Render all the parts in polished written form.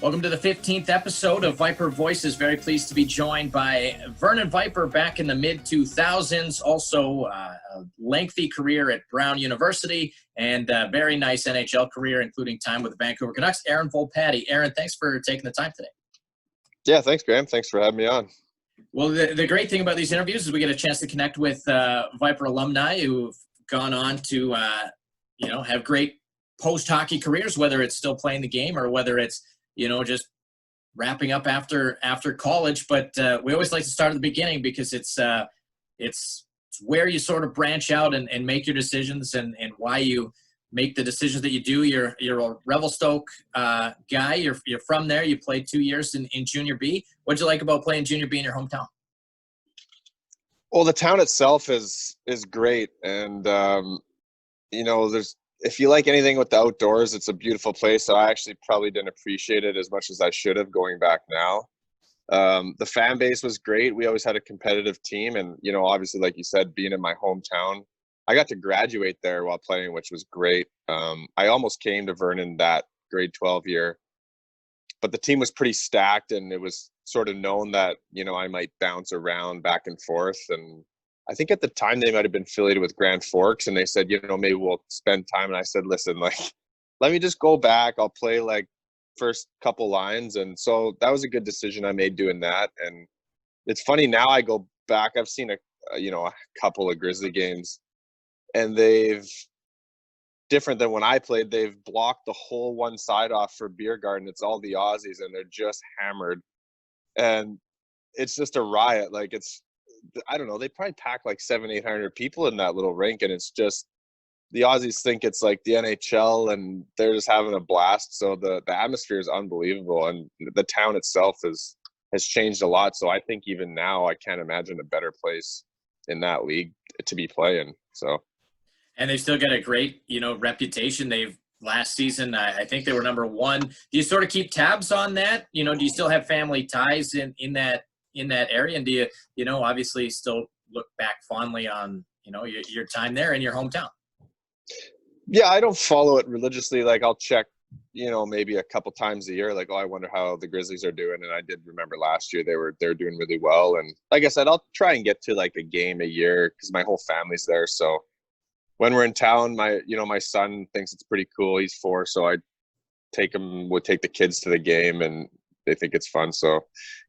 Welcome to the 15th episode of Viper Voices. Very pleased to be joined by Vernon Viper back in the mid-2000s. Also, a lengthy career at Brown University and a very nice NHL career, including time with the Vancouver Canucks. Aaron Volpatti. Aaron, thanks for taking the time today. Yeah, thanks, Graham. Thanks for having me on. Well, the great thing about these interviews is we get a chance to connect with Viper alumni who've gone on to, have great post-hockey careers, whether it's still playing the game or whether it's just wrapping up after college. But we always like to start at the beginning because it's where you sort of branch out and make your decisions and why you make the decisions that you do. You're a Revelstoke guy. You're from there. You played 2 years in Junior B. What'd you like about playing Junior B in your hometown? Well, the town itself is great. And, if you like anything with the outdoors, it's a beautiful place. So I actually probably didn't appreciate it as much as I should have going back now. The fan base was great. We always had a competitive team. And, obviously, like you said, being in my hometown, I got to graduate there while playing, which was great. I almost came to Vernon that grade 12 year, but the team was pretty stacked and it was sort of known that, I might bounce around back and forth. And I think at the time they might have been affiliated with Grand Forks, and they said, maybe we'll spend time. And I said, listen, let me just go back. I'll play first couple lines. And so that was a good decision I made doing that. And it's funny now I go back, I've seen a couple of Grizzly games, and they've different than when I played. They've blocked the whole one side off for beer garden. It's all the Aussies and they're just hammered. And it's just a riot. I don't know, they probably pack 700-800 people in that little rink, and it's just the Aussies think it's like the NHL and they're just having a blast. So the atmosphere is unbelievable, and the town itself has changed a lot. So I think even now I can't imagine a better place in that league to be playing. So, and they've still got a great reputation. Last season I think they were number one. Do you sort of keep tabs on that? Do you still have family ties in that area, and do you obviously still look back fondly on your time there in your hometown? Yeah, I don't follow it religiously. I'll check maybe a couple times a year, I wonder how the Grizzlies are doing. And I did remember last year they're doing really well. And like I said, I'll try and get to a game a year because my whole family's there. So when we're in town, my son thinks it's pretty cool. He's 4, so would take the kids to the game, and they think it's fun. So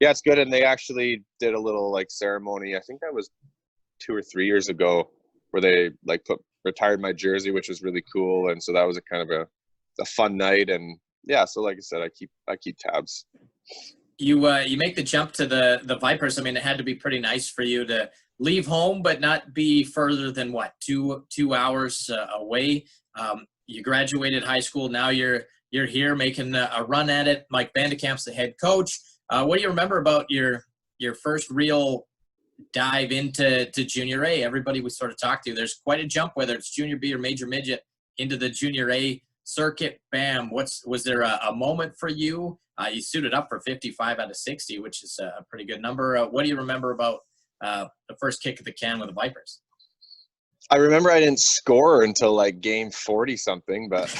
yeah, it's good. And they actually did a little ceremony, I think that was 2 or 3 years ago, where they retired my jersey, which was really cool. And so that was a kind of a fun night. And yeah, so like I said, I keep tabs. You make the jump to the Vipers. I mean, it had to be pretty nice for you to leave home but not be further than two hours away. You graduated high school. Now you're here making a run at it. Mike Vandekamp's the head coach. What do you remember about your first real dive into Junior A? Everybody we sort of talked to, there's quite a jump, whether it's Junior B or Major Midget, into the Junior A circuit. Bam. Was there a moment for you? You suited up for 55 out of 60, which is a pretty good number. What do you remember about the first kick of the can with the Vipers? I remember I didn't score until game 40 something, but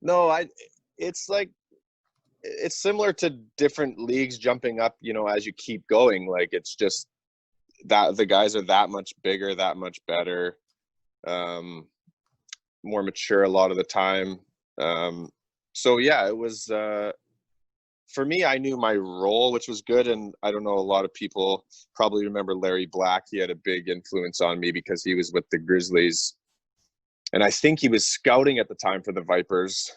no, it's similar to different leagues jumping up, as you keep going. It's just that the guys are that much bigger, that much better, more mature a lot of the time. So yeah, it was, for me, I knew my role, which was good. And I don't know, a lot of people probably remember Larry Black. He had a big influence on me because he was with the Grizzlies. And I think he was scouting at the time for the Vipers.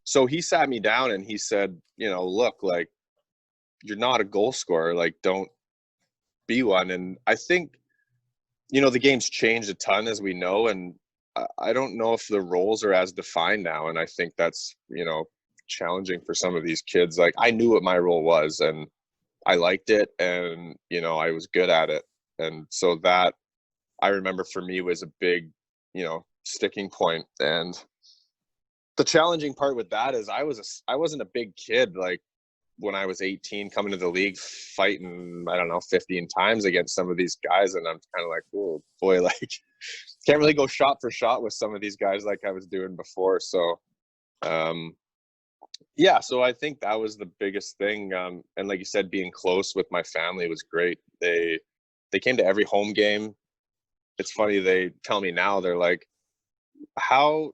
So he sat me down and he said, look, you're not a goal scorer. Don't be one. And I think, the game's changed a ton, as we know. And I don't know if the roles are as defined now. And I think that's, challenging for some of these kids. I knew what my role was and I liked it, and, I was good at it. And so that, I remember, for me, was a big, sticking point. And the challenging part with that is I wasn't a big kid. When I was 18, coming to the league, fighting, 15 times against some of these guys. And I'm kind of oh boy, can't really go shot for shot with some of these guys like I was doing before. So Yeah, so I think that was the biggest thing. And like you said, being close with my family was great. They came to every home game. It's funny, they tell me now, they're like, how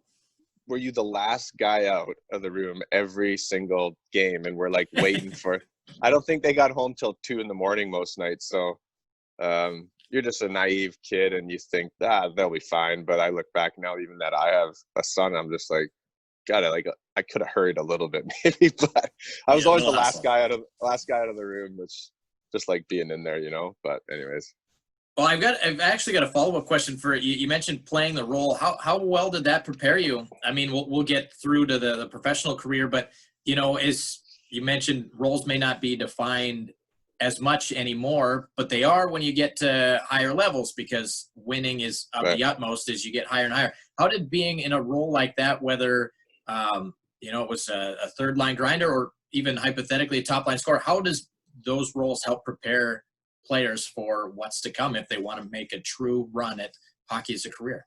were you the last guy out of the room every single game? And we're like waiting for, I don't think they got home till 2 a.m. most nights. So you're just a naive kid and you think, they'll be fine. But I look back now, even that I have a son, I'm just like, God, I could have hurried a little bit maybe, but I was Yeah, always no the last hustle. guy out of the room, which just like being in there, But anyways. Well, I've actually got a follow up question for you. You mentioned playing the role. How well did that prepare you? I mean, we'll get through to the professional career, but as you mentioned, roles may not be defined as much anymore, but they are when you get to higher levels because winning is of But the utmost as you get higher and higher. How did being in a role like that, whether it was a third line grinder or even hypothetically a top line scorer, how does those roles help prepare players for what's to come if they want to make a true run at hockey as a career?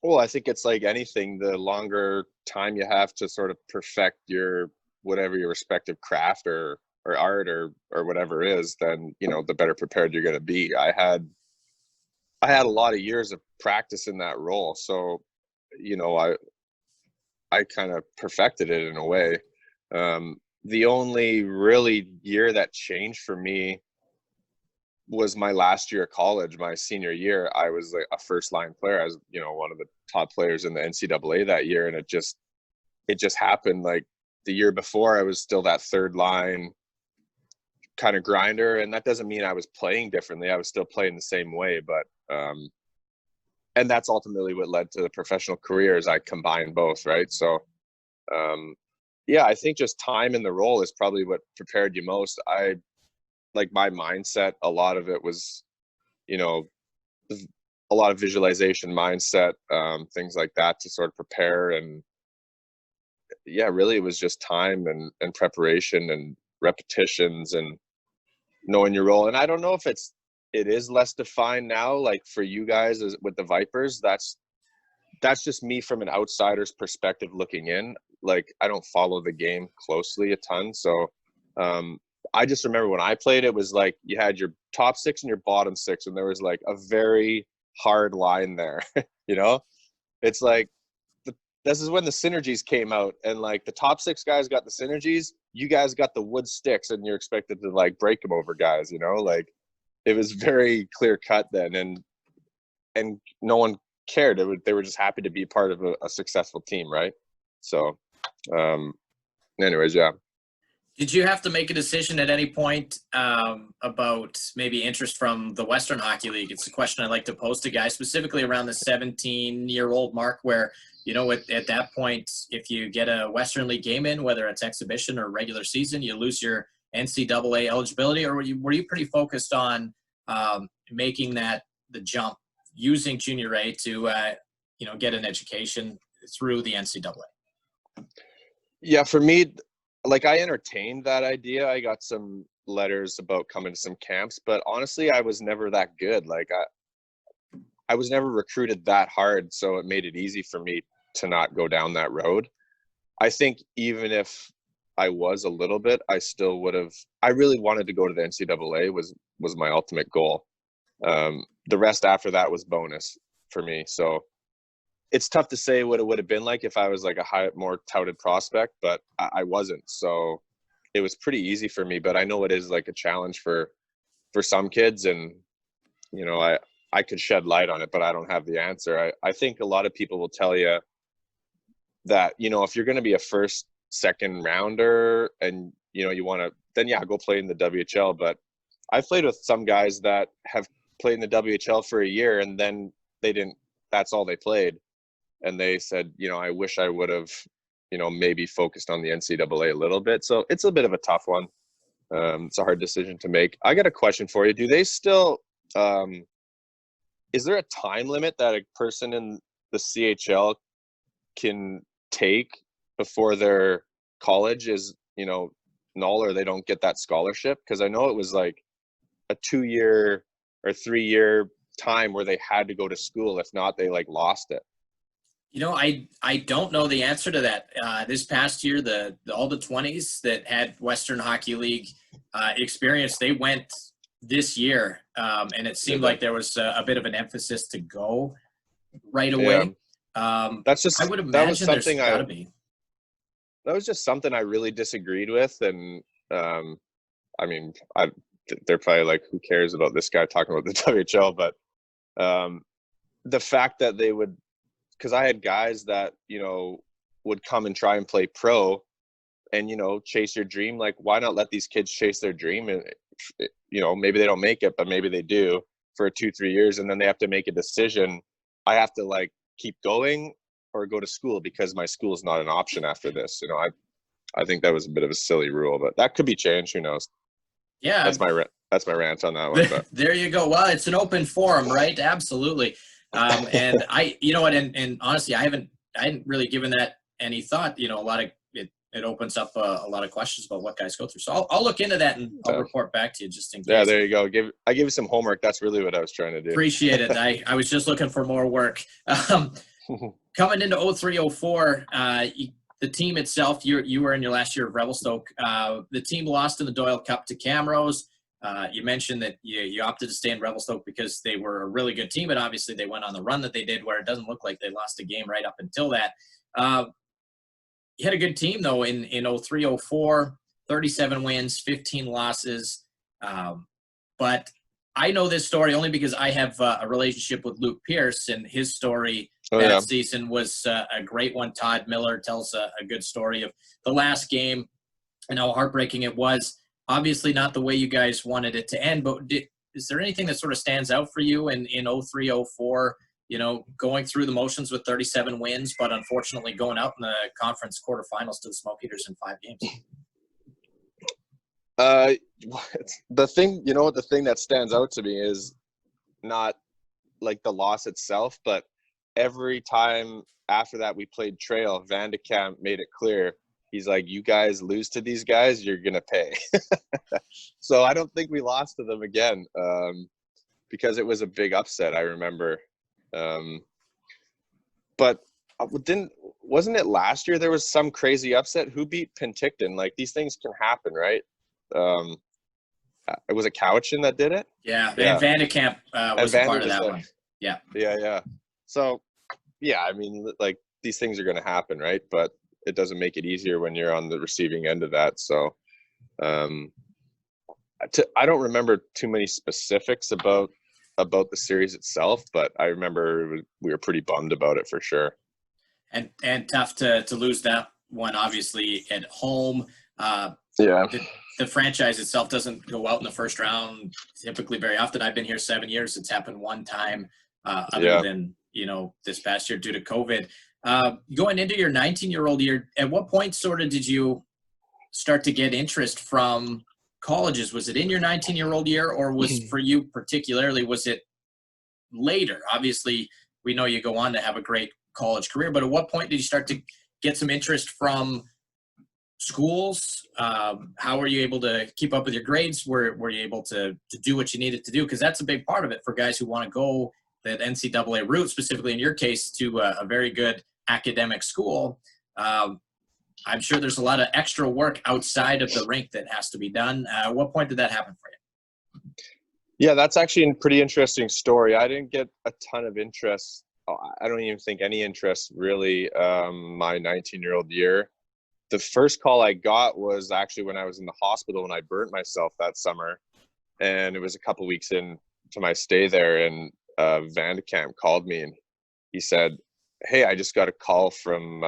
well, I think it's like anything, the longer time you have to sort of perfect your whatever your respective craft or art or whatever it is, then the better prepared you're going to be. I had a lot of years of practice in that role, so you know I I kind of perfected it in a way. The only really year that changed for me was my last year of college. My senior year, I was like a first line player. I was, one of the top players in the NCAA that year, and it just happened. Like the year before, I was still that third line kind of grinder, and that doesn't mean I was playing differently. I was still playing the same way, but and that's ultimately what led to the professional career. Is I combined both, right? So um, yeah, I think just time in the role is probably what prepared you most. I like my mindset. A lot of it was, you know, a lot of visualization mindset, things like that to sort of prepare. And yeah, really it was just time and preparation and repetitions and knowing your role. And I don't know if it is less defined now, like for you guys as with the Vipers. That's just me from an outsider's perspective looking in. Like I don't follow the game closely a ton. So I just remember when I played, it was like you had your top six and your bottom six, and there was like a very hard line there. you know, it's like this is when the synergies came out, and like the top six guys got the synergies, you guys got the wood sticks, and you're expected to like break them over guys. Like it was very clear cut then, and no one cared. They were just happy to be part of a successful team, right? So, anyways, yeah. Did you have to make a decision at any point about maybe interest from the Western Hockey League? It's a question I like to pose to guys, specifically around the 17-year-old mark, where, at that point, if you get a Western League game in, whether it's exhibition or regular season, you lose your NCAA eligibility, or were you pretty focused on making the jump using Junior A to, get an education through the NCAA? Yeah, for me, like I entertained that idea. I got some letters about coming to some camps, but honestly, I was never that good. Like I was never recruited that hard, so it made it easy for me to not go down that road. I think even if I was a little bit, I still would have. I really wanted to go to the NCAA was my ultimate goal. The rest after that was bonus for me. So it's tough to say what it would have been like if I was like a more touted prospect, but I wasn't. So it was pretty easy for me. But I know it is like a challenge for some kids, and I could shed light on it, but I don't have the answer. I think a lot of people will tell you that if you're going to be a first, second rounder, and you want to, then yeah, go play in the WHL. But I've played with some guys that have played in the WHL for a year, and then they didn't. That's all they played. And they said, I wish I would have, maybe focused on the NCAA a little bit. So it's a bit of a tough one. It's a hard decision to make. I got a question for you. Do they still, is there a time limit that a person in the CHL can take before their college is, null, or they don't get that scholarship? Because I know it was like a 2-year or 3-year time where they had to go to school. If not, they like lost it. I don't know the answer to that. This past year, all the 20s that had Western Hockey League experience, they went this year, and it seemed Did they? like there was a bit of an emphasis to go right Yeah, away. I would that was imagine there's something got to be. that was just something I really disagreed with, and um, I mean, they're probably like, who cares about this guy talking about the WHL? But um, the fact that they would, because I had guys that would come and try and play pro, and chase your dream. Like, why not let these kids chase their dream? And maybe they don't make it, but maybe they do for 2-3 years, and then they have to make a decision. I have to like keep going or go to school because my school is not an option after this. I think that was a bit of a silly rule, but that could be changed. Who knows? Yeah, That's my rant on that one. But there you go. Well, it's an open forum, right? Absolutely. And you know what? And honestly, I hadn't really given that any thought. A lot of it opens up a lot of questions about what guys go through. So I'll look into that and I'll report back to you just in case. Yeah, there you go. I give you some homework. That's really what I was trying to do. Appreciate it. I was just looking for more work. Coming into 03-04, the team itself, you were in your last year of Revelstoke. The team lost in the Doyle Cup to Camrose. You mentioned that you opted to stay in Revelstoke because they were a really good team, and obviously they went on the run that they did where it doesn't look like they lost a game right up until that. You had a good team, though, in 03-04, 37 wins, 15 losses. But I know this story only because I have a relationship with Luke Pierce, and his story that season was a great one. Todd Miller tells a good story of the last game and how heartbreaking it was. Obviously not the way you guys wanted it to end, but is there anything that sort of stands out for you in 03-04, going through the motions with 37 wins, but unfortunately going out in the conference quarterfinals to the Smoke Eaters in 5 games? The thing that stands out to me is not like the loss itself, but every time after that we played Trail, Van de Kamp made it clear. He's like, you guys lose to these guys, you're going to pay. So I don't think we lost to them again, because it was a big upset, I remember. But wasn't it last year there was some crazy upset? Who beat Penticton? Like, these things can happen, right? It was a Cowichan that did it? Yeah, and Van de Kamp was a part of that one. Yeah. Yeah. So, yeah, I mean, like, these things are going to happen, right? But it doesn't make it easier when you're on the receiving end of that. So I don't remember too many specifics about the series itself, but I remember we were pretty bummed about it for sure. And tough to lose that one, obviously, at home. Yeah. The franchise itself doesn't go out in the first round typically very often. I've been here 7 years. It's happened one time other than, this past year due to COVID. Going into your 19-year-old year, at what point sort of did you start to get interest from colleges? Was it in your 19-year-old year, or was for you particularly, was it later? Obviously, we know you go on to have a great college career, but at what point did you start to get some interest from schools? How were you able to keep up with your grades? Were you able to do what you needed to do? Because that's a big part of it for guys who want to go that NCAA route, specifically in your case, to a very good academic school. I'm sure there's a lot of extra work outside of the rink that has to be done. At what point did that happen for you? Yeah, that's actually a pretty interesting story. I didn't get a ton of interest. I don't even think any interest really my 19-year-old year. The first call I got was actually when I was in the hospital and I burnt myself that summer. And it was a couple weeks into my stay there, and Van de Kamp called me and he said, hey, I just got a call from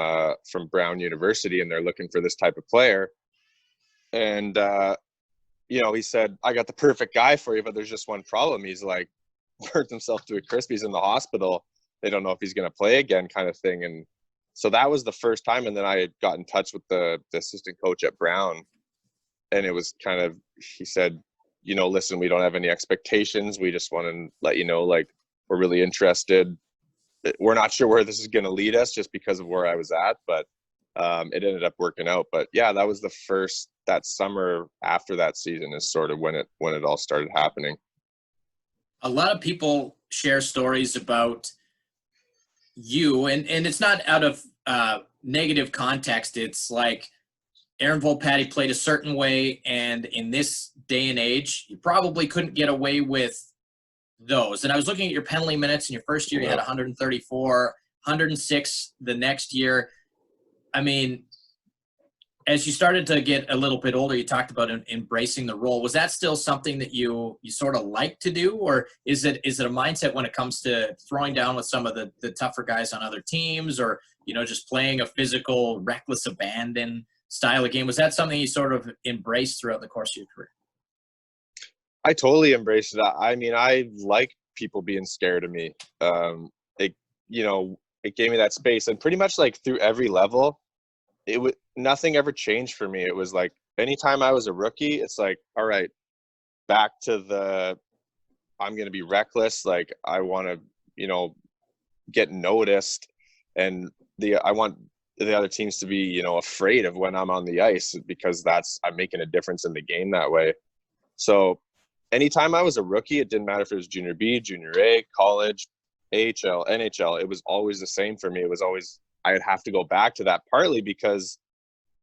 Brown University and they're looking for this type of player. And, he said, I got the perfect guy for you, but there's just one problem. He's like, burnt himself to a crisp. He's in the hospital. They don't know if he's going to play again, kind of thing. And so that was the first time. And then I got in touch with the assistant coach at Brown. And it was kind of, he said, listen, we don't have any expectations. We just want to let you know, like, we're really interested. We're not sure where this is going to lead us just because of where I was at, but it ended up working out. But yeah, that was that summer after that season is sort of when it all started happening. A lot of people share stories about you, and it's not out of negative context. It's like Aaron Volpatti played a certain way, and in this day and age, you probably couldn't get away with those. And I was looking at your penalty minutes in your first year, you had 134, 106 the next year. I mean, as you started to get a little bit older, you talked about embracing the role. Was that still something that you sort of like to do, or is it a mindset when it comes to throwing down with some of the tougher guys on other teams, or just playing a physical, reckless abandon style of game? Was that something you sort of embraced throughout the course of your career? I totally embraced that. I mean, I like people being scared of me. It it gave me that space, and pretty much like through every level, nothing ever changed for me. It was like anytime I was a rookie, it's like, all right, back to I'm going to be reckless. Like I want to, get noticed, and I want the other teams to be, afraid of when I'm on the ice, because I'm making a difference in the game that way. So anytime I was a rookie, it didn't matter if it was junior B, junior A, college, AHL, NHL, it was always the same for me. It was always, I'd have to go back to that, partly because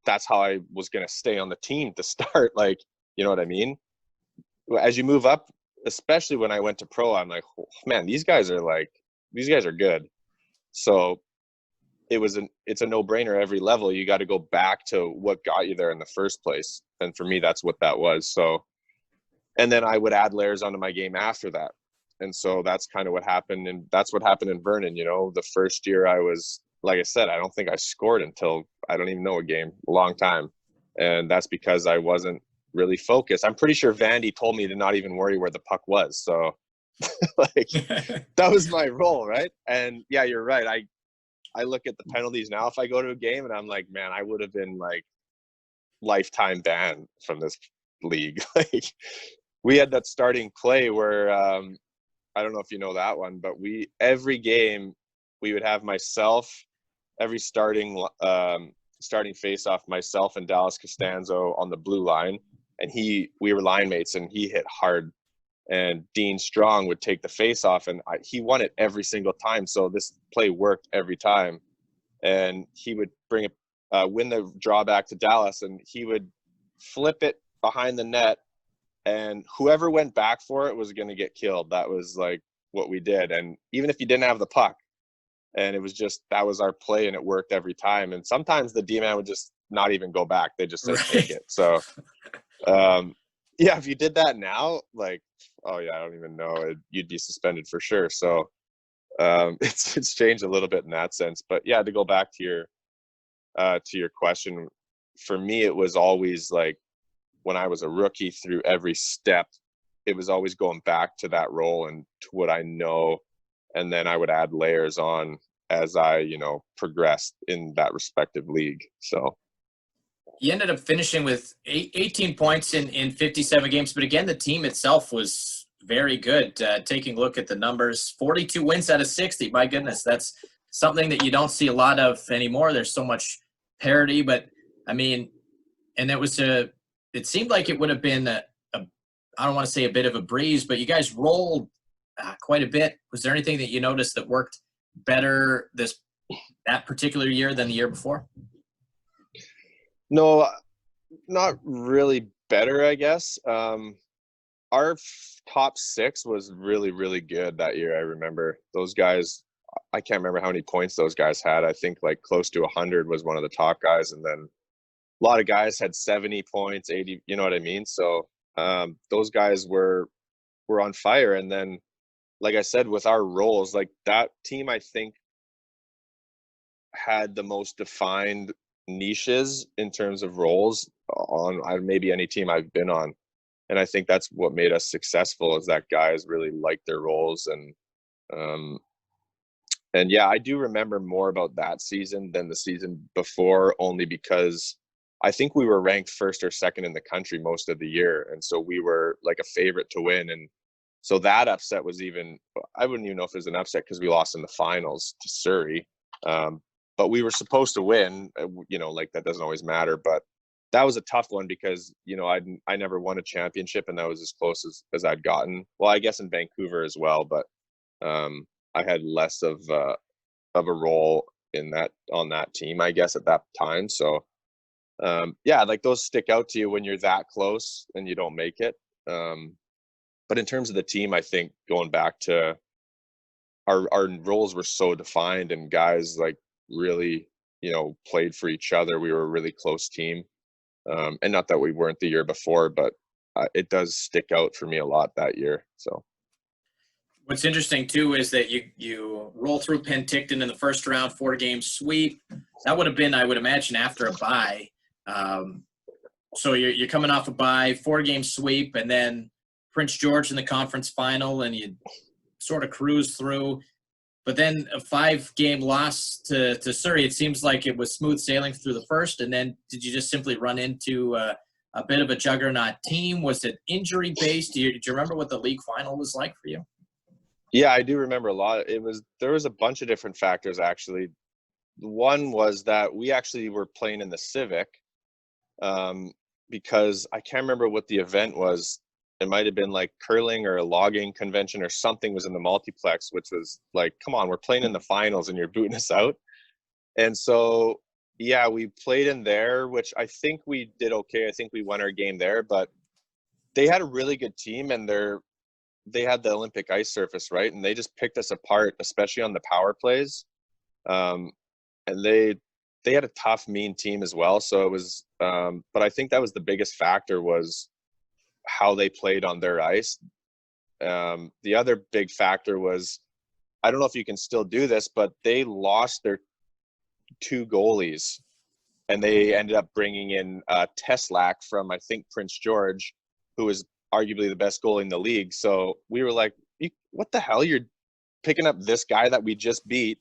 that's how I was going to stay on the team to start. Like, you know what I mean? As you move up, especially when I went to pro, I'm like, oh, man, these guys are good. So it's a no-brainer every level. You got to go back to what got you there in the first place. And for me, that's what that was. So, and then I would add layers onto my game after that. And so that's kind of what happened. And that's what happened in Vernon. The first year I was, like I said, I don't think I scored until, I don't even know, a long time. And that's because I wasn't really focused. I'm pretty sure Vandy told me to not even worry where the puck was. So like that was my role. Right. And yeah, you're right. I look at the penalties now. If I go to a game and I'm like, man, I would have been like lifetime banned from this league. Like we had that starting play where, I don't know if you know that one, but every game we would have myself, every starting face-off, myself and Dallas Costanzo on the blue line, and we were line mates, and he hit hard, and Dean Strong would take the face-off, and he won it every single time. So this play worked every time, and he would win the drawback to Dallas, and he would flip it behind the net, and whoever went back for it was going to get killed. That was like what we did. And even if you didn't have the puck, and it was just, that was our play, and it worked every time. And sometimes the D-man would just not even go back. They just say, right, take it. So, yeah, if you did that now, like, oh yeah, I don't even know, you'd be suspended for sure. So it's changed a little bit in that sense. But yeah, to go back to your question, for me, it was always like, when I was a rookie, through every step, it was always going back to that role and to what I know. And then I would add layers on as I, progressed in that respective league. So you ended up finishing with 18 points in 57 games. But again, the team itself was very good. Taking a look at the numbers, 42 wins out of 60. My goodness, that's something that you don't see a lot of anymore. There's so much parity. But, I mean, and it seemed like it would have been I don't want to say a bit of a breeze, but you guys rolled quite a bit. Was there anything that you noticed that worked better that particular year than the year before? No, not really better, I guess. Our top six was really, really good that year. I remember those guys. I can't remember how many points those guys had. I think like close to 100 was one of the top guys. And then a lot of guys had 70 points, 80, you know what I mean? So those guys were on fire. And then, like I said, with our roles, like that team, I think, had the most defined niches in terms of roles on maybe any team I've been on. And I think that's what made us successful, is that guys really liked their roles. And yeah, I do remember more about that season than the season before, only because I think we were ranked first or second in the country most of the year. And so we were like a favorite to win. And so that upset was I wouldn't even know if it was an upset, because we lost in the finals to Surrey. But we were supposed to win, like that doesn't always matter. But that was a tough one because, I never won a championship, and that was as close as I'd gotten. Well, I guess in Vancouver as well, but I had less of of a role in that on that team, I guess, at that time. So yeah, like those stick out to you when you're that close and you don't make it. But in terms of the team, I think going back to our roles were so defined and guys like really, played for each other. We were a really close team. And not that we weren't the year before, but it does stick out for me a lot that year. So What's interesting too is that you roll through Penticton in the first round, 4-game sweep. That would have been, I would imagine, after a bye. So you're coming off a bye, 4-game sweep, and then Prince George in the conference final, and you sort of cruise through. But then a 5-game loss to Surrey. It seems like it was smooth sailing through the first, and then did you just simply run into a bit of a juggernaut team? Was it injury based? Do you remember what the league final was like for you? yeah, I do remember a lot. There was a bunch of different factors actually. One was that we actually were playing in the Civic, because I can't remember what the event was. It might have been like curling or a logging convention or something was in the multiplex, which was like, come on, we're playing in the finals and you're booting us out. And so, yeah, we played in there, which I think we did okay. I think we won our game there, but they had a really good team and they had the Olympic ice surface, right? And they just picked us apart, especially on the power plays. And they had a tough, mean team as well. So it was, but I think that was the biggest factor was how they played on their ice. The other big factor was, I don't know if you can still do this, but they lost their 2 goalies and they ended up bringing in Teslak from, I think, Prince George, who was arguably the best goalie in the league. So we were like, what the hell? You're picking up this guy that we just beat,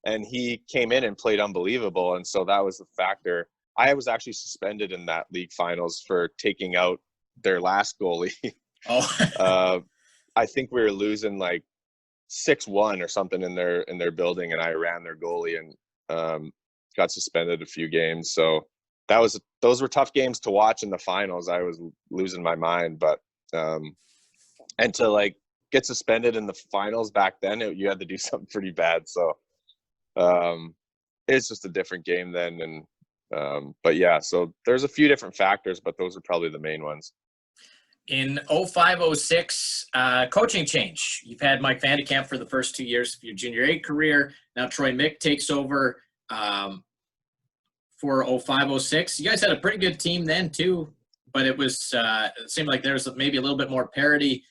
and he came in and played unbelievable. And so that was the factor. I was actually suspended in that league finals for taking out their last goalie. Oh, I think we were losing like 6-1 or something in their building, and I ran their goalie and got suspended a few games. So those were tough games to watch in the finals. I was losing my mind, but and to like get suspended in the finals back then, you had to do something pretty bad. So it's just a different game then. And but yeah, so there's a few different factors, but those are probably the main ones. in 05-06, coaching change. You've had Mike Vandekamp for the first 2 years of your junior A career. Now Troy Mick takes over for 05-06. You guys had a pretty good team then too, but it seemed like there was maybe a little bit more parity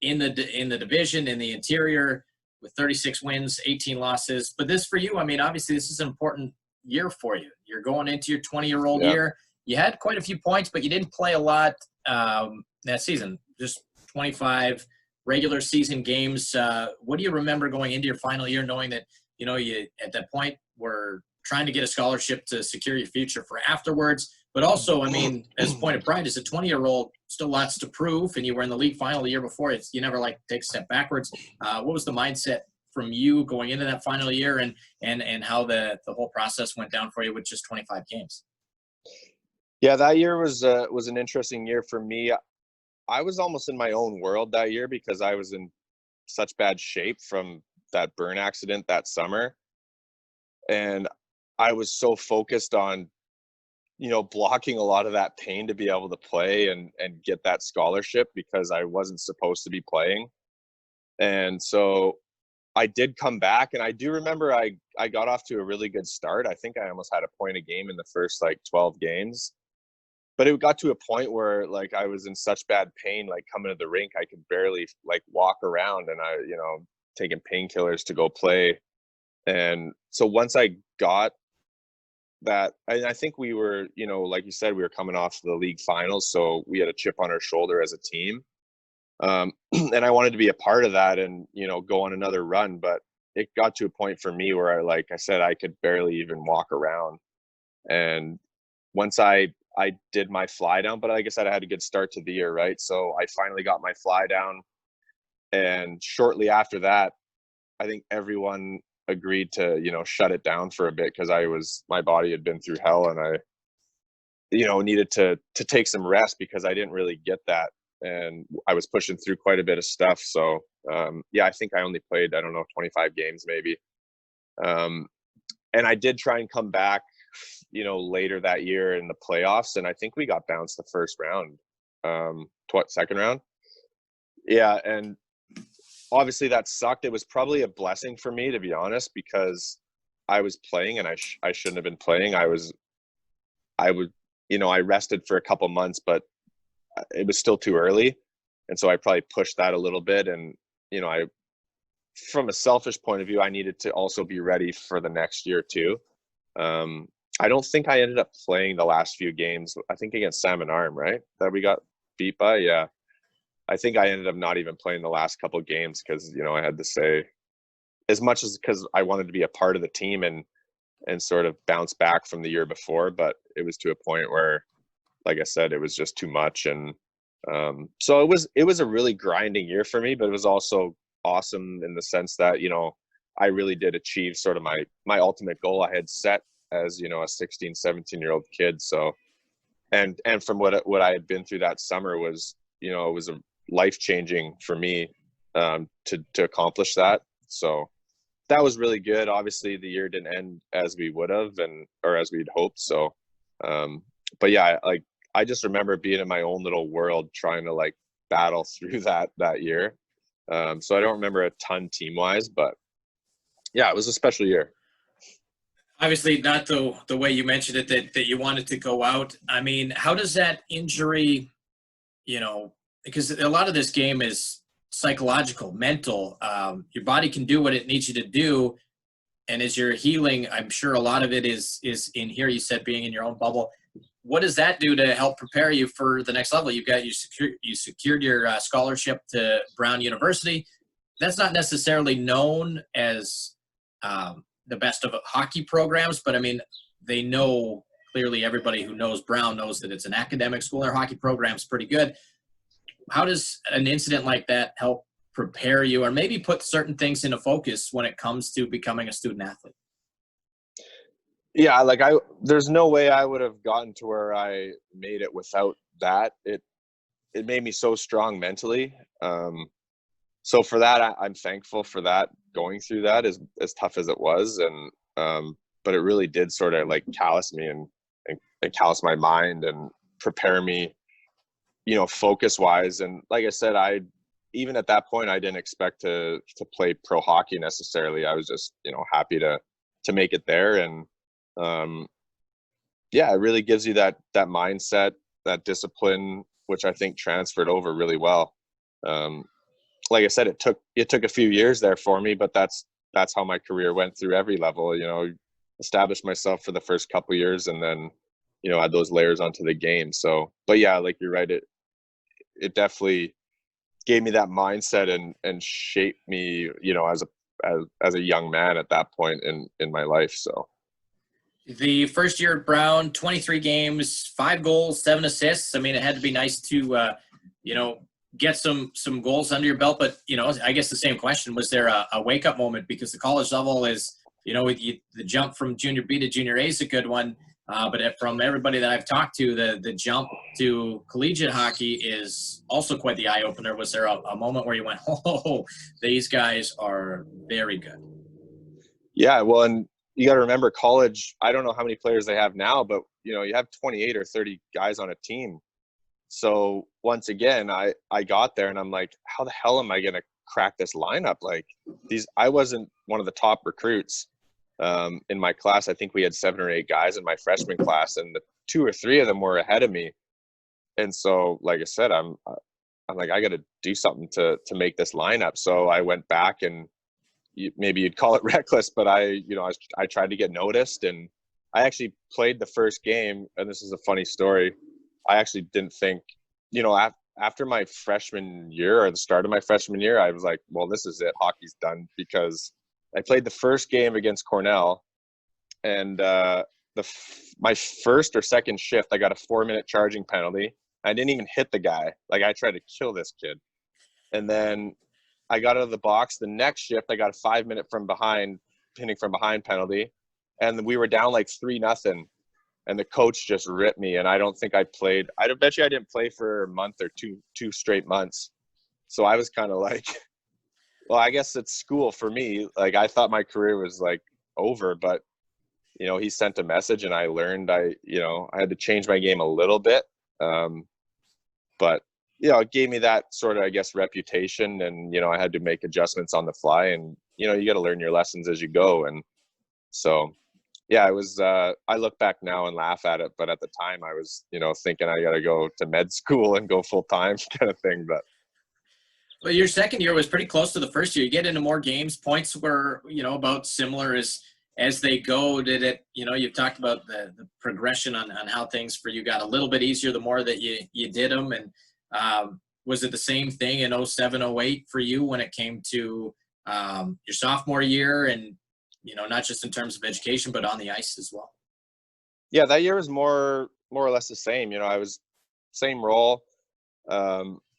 in the division, in the interior, with 36 wins, 18 losses. But this for you, I mean, obviously this is an important year for you. You're going into your 20-year-old year. You had quite a few points, but you didn't play a lot that season. Just 25 regular season games. What do you remember going into your final year, knowing that you at that point were trying to get a scholarship to secure your future for afterwards? But also, I mean, as a point of pride, as a 20-year-old, still lots to prove, and you were in the league final the year before. You never take a step backwards. What was the mindset from you going into that final year, and how the whole process went down for you with just 25 games? Yeah, that year was an interesting year for me. I was almost in my own world that year because I was in such bad shape from that burn accident that summer. And I was so focused on, blocking a lot of that pain to be able to play and get that scholarship because I wasn't supposed to be playing. And so I did come back, and I do remember I got off to a really good start. I think I almost had a point a game in the first 12 games. But it got to a point where I was in such bad pain, coming to the rink, I could barely walk around, and I, taking painkillers to go play. And so once I got that, I think we were, like you said, we were coming off the league finals, so we had a chip on our shoulder as a team. And I wanted to be a part of that and, go on another run. But it got to a point for me where like I said, I could barely even walk around. And once I did my fly down, but like I said, I had a good start to the year, right? So I finally got my fly down. And shortly after that, I think everyone agreed to, shut it down for a bit because my body had been through hell, and I, needed to take some rest because I didn't really get that. And I was pushing through quite a bit of stuff. So, yeah, I think I only played, I don't know, 25 games maybe. Um, and I did try and come back, later that year in the playoffs, and I think we got bounced the first round, second round. Yeah, and obviously that sucked. It was probably a blessing for me, to be honest, because I was playing and I shouldn't have been playing. I rested for a couple months, but it was still too early. And so I probably pushed that a little bit. And, from a selfish point of view, I needed to also be ready for the next year too. I don't think I ended up playing the last few games. I think against Salmon Arm, right? That we got beat by. Yeah. I think I ended up not even playing the last couple of games because, I had to say, as much as because I wanted to be a part of the team and sort of bounce back from the year before, but it was to a point where, like I said, it was just too much. And so it was a really grinding year for me, but it was also awesome in the sense that, I really did achieve sort of my ultimate goal I had set as, a 16, 17-year-old kid. So, and from what I had been through that summer was, it was a life-changing for me to accomplish that. So that was really good. Obviously the year didn't end as we would have or as we'd hoped. So, but yeah, I just remember being in my own little world trying to battle through that year. So I don't remember a ton team wise, but yeah, it was a special year. Obviously, not the way you mentioned it that you wanted to go out. I mean, how does that injury, because a lot of this game is psychological, mental. Your body can do what it needs you to do, and as you're healing, I'm sure a lot of it is in here. You said being in your own bubble. What does that do to help prepare you for the next level? You secured your scholarship to Brown University. That's not necessarily known as the best of hockey programs, but I mean, they know clearly. Everybody who knows Brown knows that it's an academic school. Their hockey program's pretty good. How does an incident like that help prepare you, or maybe put certain things into focus when it comes to becoming a student athlete? Yeah, there's no way I would have gotten to where I made it without that. It made me so strong mentally. So for that, I'm thankful for that, going through that as tough as it was. And, but it really did sort of callous me and callous my mind and prepare me, focus wise. And like I said, even at that point, I didn't expect to play pro hockey necessarily. I was just, happy to make it there. And, yeah, it really gives you that mindset, that discipline, which I think transferred over really well. Like I said, it took a few years there for me, but that's how my career went through every level. Established myself for the first couple of years, and then add those layers onto the game. So, but yeah, you're right, it definitely gave me that mindset and shaped me, as a young man at that point in my life. So The first year at Brown, 23 games, 5 goals, 7 assists. I mean, it had to be nice to, get some goals under your belt. But, I guess the same question, was there a wake-up moment? Because the college level is, the jump from junior B to junior A is a good one. But from everybody that I've talked to, the jump to collegiate hockey is also quite the eye-opener. Was there a moment where you went, oh, these guys are very good? Yeah, well, and you got to remember college, I don't know how many players they have now, but you have 28 or 30 guys on a team. So once again, I got there and I'm like, how the hell am I going to crack this lineup? I wasn't one of the top recruits in my class. I think we had 7 or 8 guys in my freshman class, and the 2 or 3 of them were ahead of me. And so, like I said, I'm like, I got to do something to make this lineup. So I went back and maybe you'd call it reckless, but I tried to get noticed, and I actually played the first game. And this is a funny story. I actually didn't think, after my freshman year, or the start of my freshman year, I was like, well, this is it. Hockey's done, because I played the first game against Cornell, and my first or second shift, I got a 4-minute charging penalty. I didn't even hit the guy. I tried to kill this kid. And then I got out of the box. The next shift, I got a 5-minute pinning from behind penalty. And we were down 3-0. And the coach just ripped me. And I don't think I played. I bet you I didn't play for a month or two straight months. So I was kind of well, I guess it's school for me. I thought my career was over, but he sent a message, and I learned I had to change my game a little bit. But it gave me that sort of, I guess, reputation, and I had to make adjustments on the fly, and you got to learn your lessons as you go. And so yeah, it was I look back now and laugh at it, but at the time I was thinking I got to go to med school and go full time kind of thing. But well, your second year was pretty close to the first year. You get into more games. Points were, about similar as they go. Did it, you've talked about the progression on how things for you got a little bit easier the more that you did them. And was it the same thing in 07, 08 for you when it came to your sophomore year and, not just in terms of education, but on the ice as well? Yeah, that year was more or less the same. I was same role.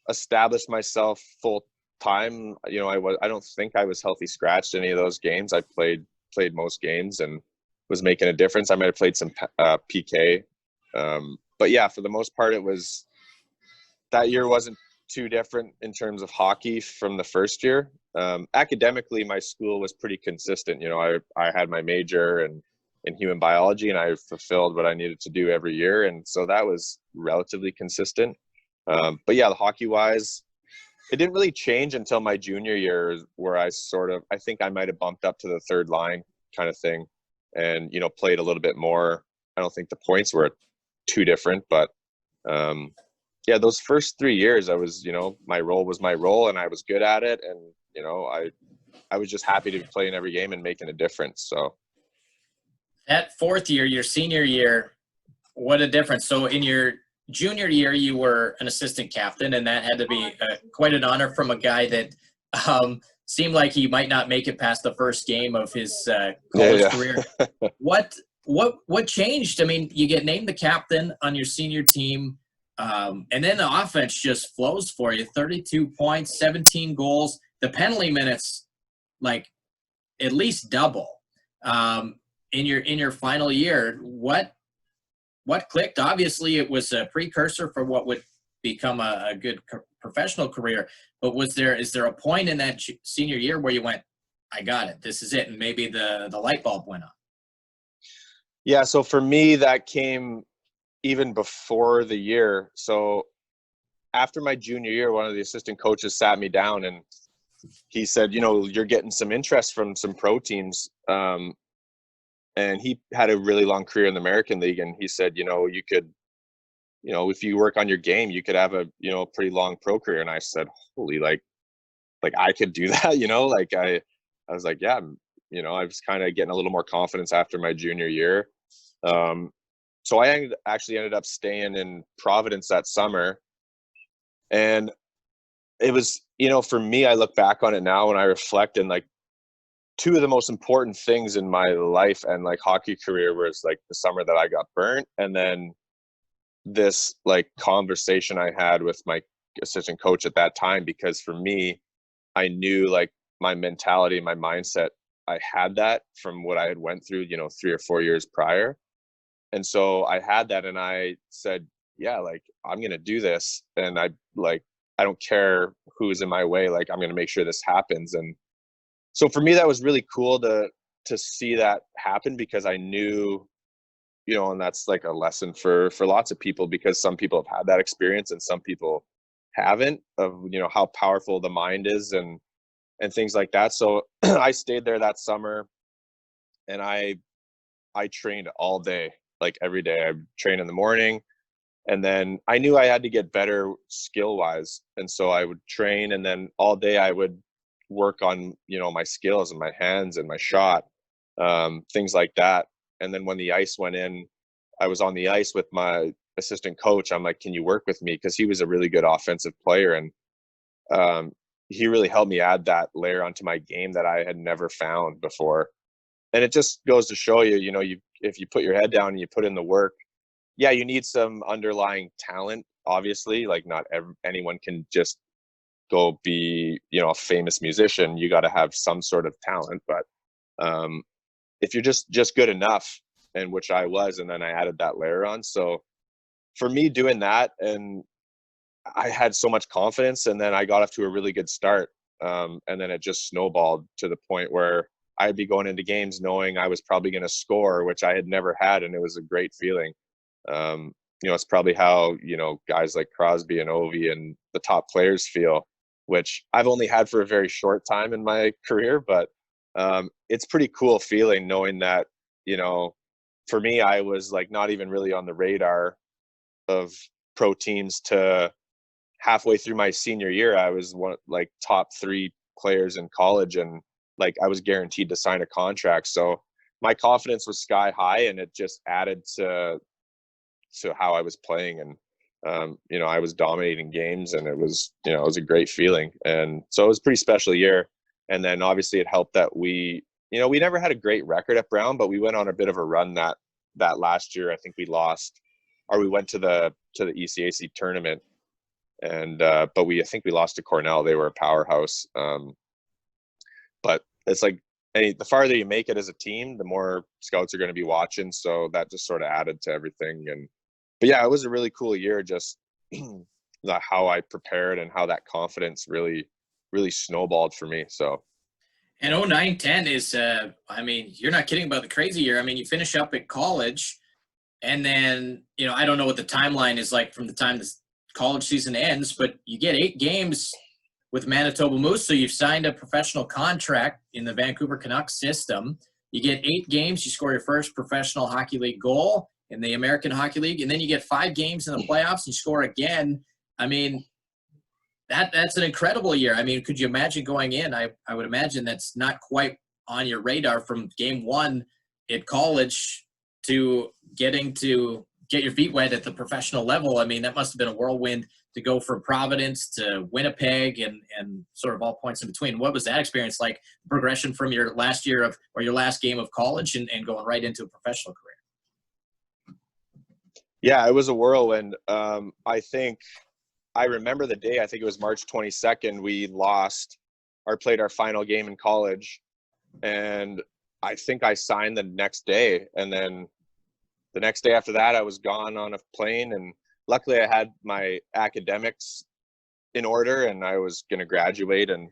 Established myself full time. I don't think I was healthy scratched any of those games. I played most games and was making a difference. I might have played some PK, but yeah, for the most part, that year wasn't too different in terms of hockey from the first year. Academically, my school was pretty consistent. I had my major in human biology, and I fulfilled what I needed to do every year, and so that was relatively consistent. But yeah, the hockey wise, it didn't really change until my junior year, where I think I might have bumped up to the third line kind of thing, and played a little bit more. I don't think the points were too different, but yeah, those first 3 years, I was my role was my role, and I was good at it, and I was just happy to be playing every game and making a difference. So that fourth year, your senior year, what a difference. So in your junior year, you were an assistant captain, and that had to be quite an honor from a guy that seemed like he might not make it past the first game of his college career. What changed? I mean, you get named the captain on your senior team, and then the offense just flows for you. 32 points, 17 goals. The penalty minutes, like, at least double in your final year. What clicked? Obviously, it was a precursor for what would become a good professional career. But is there a point in that senior year where you went, I got it, this is it, and maybe the light bulb went on? Yeah, so for me, that came even before the year. So after my junior year, one of the assistant coaches sat me down, and he said, you're getting some interest from some pro teams. And he had a really long career in the American League, and he said, you could, if you work on your game, you could have a pretty long pro career. And I said, holy, like I could do that, like I was like, yeah, I was kind of getting a little more confidence after my junior year. So I actually ended up staying in Providence that summer, and it was, for me, I look back on it now and I reflect, and like, two of the most important things in my life and like hockey career was like the summer that I got burnt, and then this like conversation I had with my assistant coach at that time, because for me, I knew like my mentality, my mindset, I had that from what I had went through, 3 or 4 years prior. And so I had that, and I said, yeah, like I'm going to do this. And I don't care who's in my way. Like, I'm going to make sure this happens. And so for me, that was really cool to see that happen, because I knew, and that's like a lesson for lots of people, because some people have had that experience and some people haven't, of, how powerful the mind is and things like that. So I stayed there that summer, and I trained all day, like every day. I trained in the morning, and then I knew I had to get better skill wise. And so I would train, and then all day I would work on, my skills and my hands and my shot, things like that. And then when the ice went in, I was on the ice with my assistant coach. I'm like, can you work with me? Because he was a really good offensive player. And he really helped me add that layer onto my game that I had never found before. And it just goes to show you, if you put your head down and you put in the work, yeah, you need some underlying talent, obviously. Like, not anyone can just go be, a famous musician. You got to have some sort of talent. But if you're just good enough, and which I was, and then I added that layer on. So for me, doing that, and I had so much confidence, and then I got off to a really good start. And then it just snowballed to the point where, I'd be going into games knowing I was probably going to score, which I had never had, and it was a great feeling. It's probably how, guys like Crosby and Ovi and the top players feel, which I've only had for a very short time in my career, but it's pretty cool feeling knowing that, for me, I was like not even really on the radar of pro teams to halfway through my senior year. I was one like top 3 players in college, and like I was guaranteed to sign a contract. So my confidence was sky high, and it just added to how I was playing. And I was dominating games, and it was a great feeling. And so it was a pretty special year. And then obviously it helped that we never had a great record at Brown, but we went on a bit of a run that last year. I think we went to the ECAC tournament, and but I think we lost to Cornell. They were a powerhouse. But it's like the farther you make it as a team, the more scouts are going to be watching. So that just sort of added to everything. But yeah, it was a really cool year. Just how I prepared and how that confidence really, really snowballed for me. So. And 09-10 is, you're not kidding about the crazy year. I mean, you finish up at college, and then, I don't know what the timeline is like from the time the college season ends, but you get 8 games with Manitoba Moose. So you've signed a professional contract in the Vancouver Canucks system. You get 8 games, you score your first professional hockey league goal in the American Hockey League, and then you get 5 games in the playoffs and you score again. I mean, that's an incredible year. I mean, could you imagine going in? I would imagine that's not quite on your radar from game 1 at college to getting to get your feet wet at the professional level. I mean, that must have been a whirlwind to go from Providence to Winnipeg and sort of all points in between. What was that experience like, progression from your last year or your last game of college and going right into a professional career? Yeah, it was a whirlwind. I remember the day, I think it was March 22nd, we played our final game in college, and I think I signed the next day. And then the next day after that, I was gone on a plane, and luckily I had my academics in order and I was going to graduate. And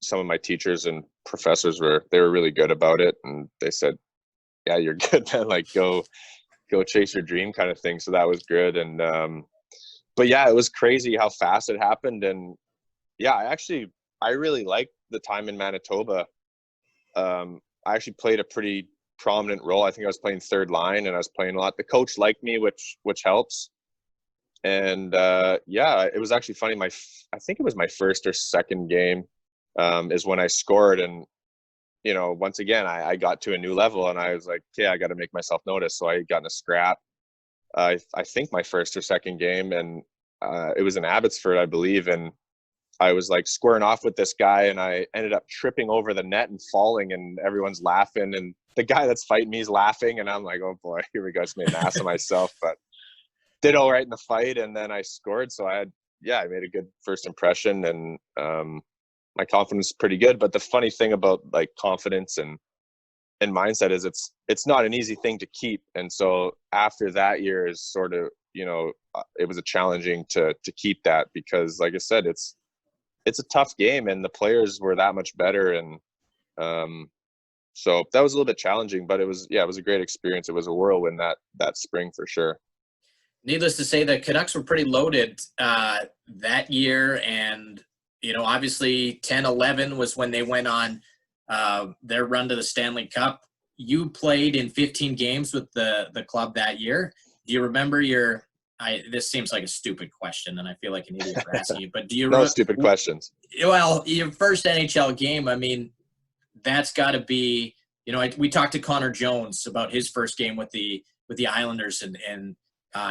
some of my teachers and professors were really good about it. And they said, yeah, you're good, man. Like go chase your dream kind of thing. So that was good. And, but yeah, it was crazy how fast it happened. And yeah, I really liked the time in Manitoba. I actually played a pretty prominent role. I think I was playing third line, and I was playing a lot. The coach liked me, which helps. And yeah, it was actually funny. I think it was my first or second game is when I scored. And, once again, I got to a new level, and I was like, okay, I got to make myself noticed. So I got in a scrap. I think my first or second game, and it was in Abbotsford, I believe. And I was like squaring off with this guy, and I ended up tripping over the net and falling, and everyone's laughing. And the guy that's fighting me is laughing, and I'm like, oh boy, here we go. I just made an ass of myself, but did all right in the fight. And then I scored. So I made a good first impression, and my confidence is pretty good. But the funny thing about like confidence and mindset is it's not an easy thing to keep. And so after that year is sort of, it was a challenging to keep that, because like I said, it's a tough game, and the players were that much better. And so that was a little bit challenging, but it was a great experience. It was a whirlwind that spring for sure. Needless to say, the Canucks were pretty loaded that year. And, obviously 10-11 was when they went on their run to the Stanley Cup. You played in 15 games with the club that year. Do you remember this seems like a stupid question, and I feel like an idiot for asking you, but do you No stupid questions. Well, your first NHL game, I mean, that's got to be, we talked to Connor Jones about his first game with the Islanders, and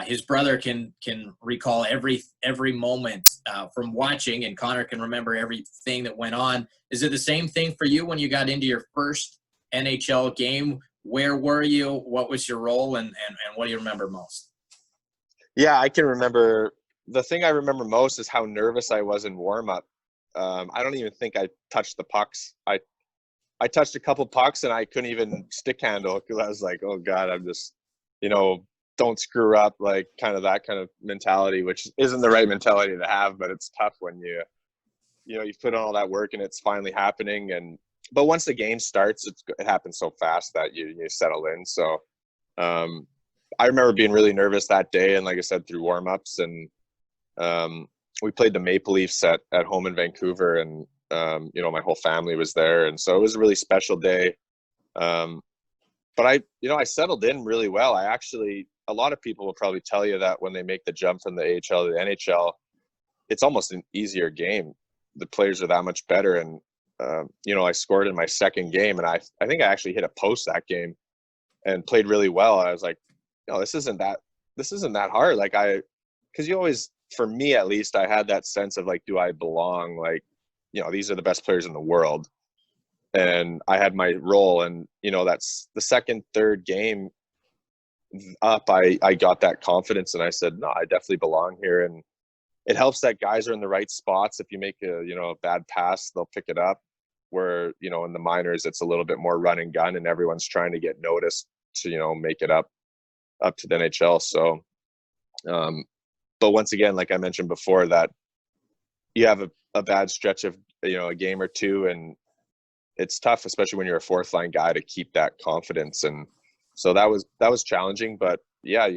his brother can recall every moment from watching, and Connor can remember everything that went on. Is it the same thing for you when you got into your first NHL game? Where were you? What was your role, and what do you remember most? Yeah, I can remember. The thing I remember most is how nervous I was in warm-up. I don't even think I touched the pucks. I touched a couple pucks, and I couldn't even stick handle, because I was like, oh God, I'm just, don't screw up, like kind of that kind of mentality, which isn't the right mentality to have, but it's tough when you put on all that work and it's finally happening. And but once the game starts, it happens so fast that you settle in. So I remember being really nervous that day, and like I said, through warm-ups, and we played the Maple Leafs at home in Vancouver, and my whole family was there, and so it was a really special day. But I settled in really well. A lot of people will probably tell you that when they make the jump from the AHL to the NHL, it's almost an easier game. The players are that much better, and I scored in my second game, and I think I actually hit a post that game and played really well. I was like, this isn't that hard. Like because you always, for me at least, I had that sense of like, do I belong? Like, these are the best players in the world, and I had my role, and that's the second, third game up. I got that confidence, and I said, no, I definitely belong here, and it helps that guys are in the right spots. If you make a bad pass, they'll pick it up. Where in the minors, it's a little bit more run and gun, and everyone's trying to get noticed to make it up to the NHL. So, but once again, like I mentioned before, that you have a bad stretch of a game or two, and it's tough, especially when you're a fourth line guy, to keep that confidence. And so that was challenging. But yeah,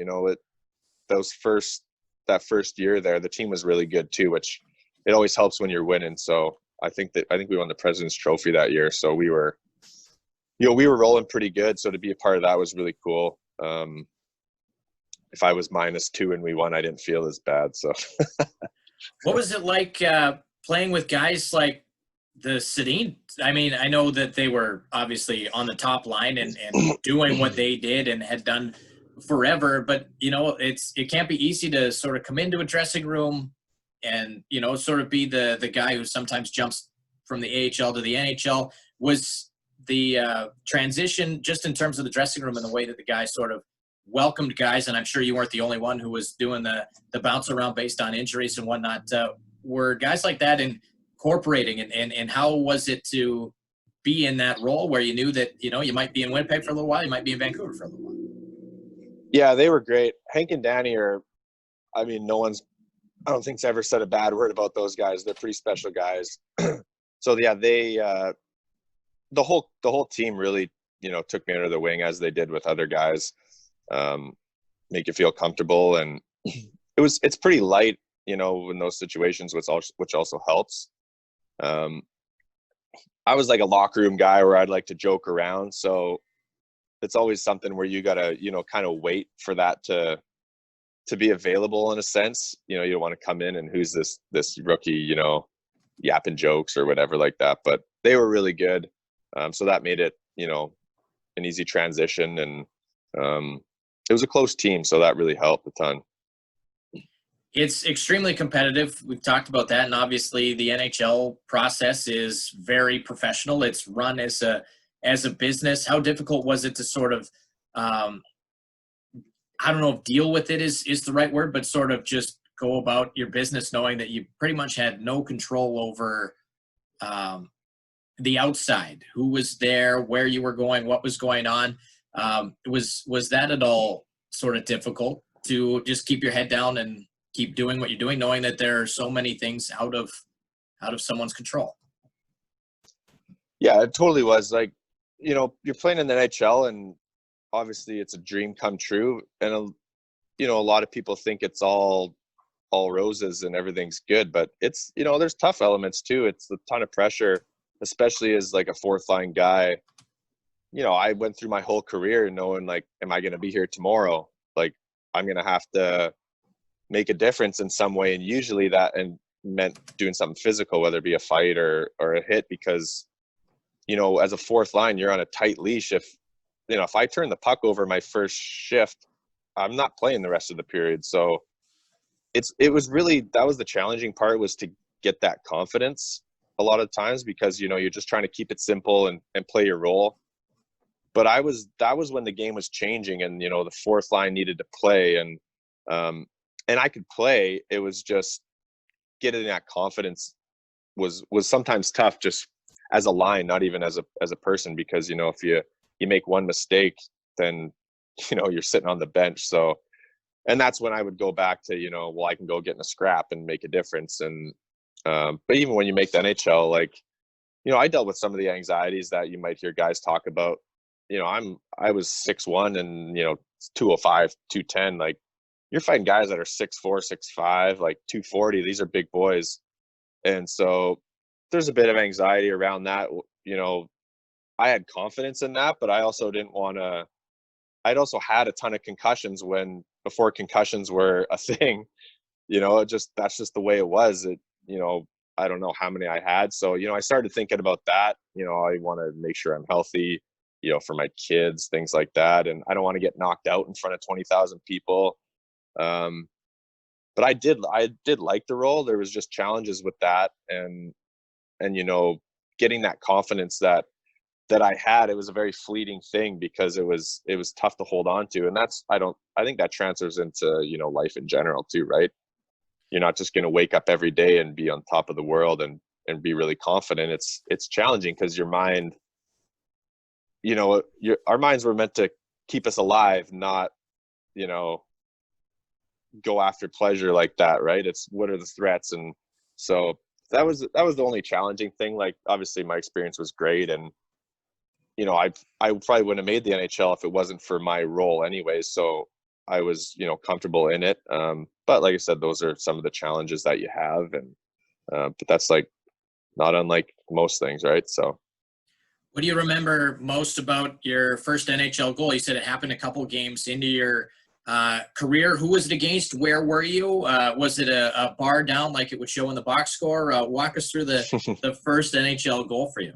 that first year there, the team was really good too, which it always helps when you're winning. So I think we won the President's Trophy that year. So we were rolling pretty good. So to be a part of that was really cool. If I was -2 and we won, I didn't feel as bad. So What was it like playing with guys like the Sedin? I mean, I know that they were obviously on the top line and doing what they did and had done forever, but it can't be easy to sort of come into a dressing room and sort of be the guy who sometimes jumps from the AHL to the NHL. Was the transition, just in terms of the dressing room and the way that the guys sort of welcomed guys, and I'm sure you weren't the only one who was doing the bounce around based on injuries and whatnot, were guys like that incorporating, and how was it to be in that role where you knew that you might be in Winnipeg for a little while, you might be in Vancouver for a little while? Yeah, they were great. Hank and Danny I don't think's ever said a bad word about those guys. They're pretty special guys. So yeah, the whole team really, took me under the wing, as they did with other guys, make you feel comfortable. And it's pretty light, in those situations, which also helps. I was like a locker room guy where I'd like to joke around. So it's always something where you gotta, kind of wait for that to be available in a sense. You don't want to come in and who's this rookie, yapping jokes or whatever like that. But they were really good. So that made it, an easy transition, and it was a close team. So that really helped a ton. It's extremely competitive. We've talked about that, and obviously the NHL process is very professional. It's run as a business. How difficult was it to sort of, I don't know if deal with it is the right word, but sort of just go about your business knowing that you pretty much had no control over the outside, who was there, where you were going, what was going on? Was that at all sort of difficult to just keep your head down and keep doing what you're doing, knowing that there are so many things out of someone's control? Yeah, it totally was. Like, you're playing in the NHL, and obviously it's a dream come true. And, a lot of people think it's all roses and everything's good, but it's, there's tough elements too. It's a ton of pressure, especially as like a fourth line guy. I went through my whole career knowing, like, am I going to be here tomorrow? Like, I'm going to have to make a difference in some way. And usually that meant doing something physical, whether it be a fight or a hit, because, as a fourth line, you're on a tight leash. If I turn the puck over my first shift, I'm not playing the rest of the period. So it was really, that was the challenging part, was to get that confidence a lot of times, because, you're just trying to keep it simple and play your role. But that was when the game was changing, and, the fourth line needed to play, and I could play. It was just getting that confidence was sometimes tough, just as a line, not even as a person, because, if you make one mistake, then, you're sitting on the bench. So, and that's when I would go back to, well, I can go get in a scrap and make a difference. And, but even when you make the NHL, like, I dealt with some of the anxieties that you might hear guys talk about. I was 6'1" and 205, 210. Like, you're fighting guys that are 6'4", 6'5", like 240. These are big boys, and so there's a bit of anxiety around that. I had confidence in that, but I also didn't want to. I'd also had a ton of concussions before concussions were a thing. That's just the way it was. I don't know how many I had. So, I started thinking about that. I want to make sure I'm healthy, for my kids, things like that. And I don't want to get knocked out in front of 20,000 people. But I did like the role. There was just challenges with that. And, getting that confidence that I had, it was a very fleeting thing because it was tough to hold on to. And I think that transfers into, life in general too, right? You're not just going to wake up every day and be on top of the world and be really confident. It's challenging because your mind, our minds were meant to keep us alive, not, go after pleasure like that. Right. It's what are the threats? And so that was the only challenging thing. Like, obviously my experience was great. And, I probably wouldn't have made the NHL if it wasn't for my role anyways. So I was, comfortable in it. But like I said, those are some of the challenges that you have. And, but that's like not unlike most things, right? So. What do you remember most about your first NHL goal? You said it happened a couple games into your career. Who was it against? Where were you? Was it a bar down like it would show in the box score? Walk us through the first NHL goal for you.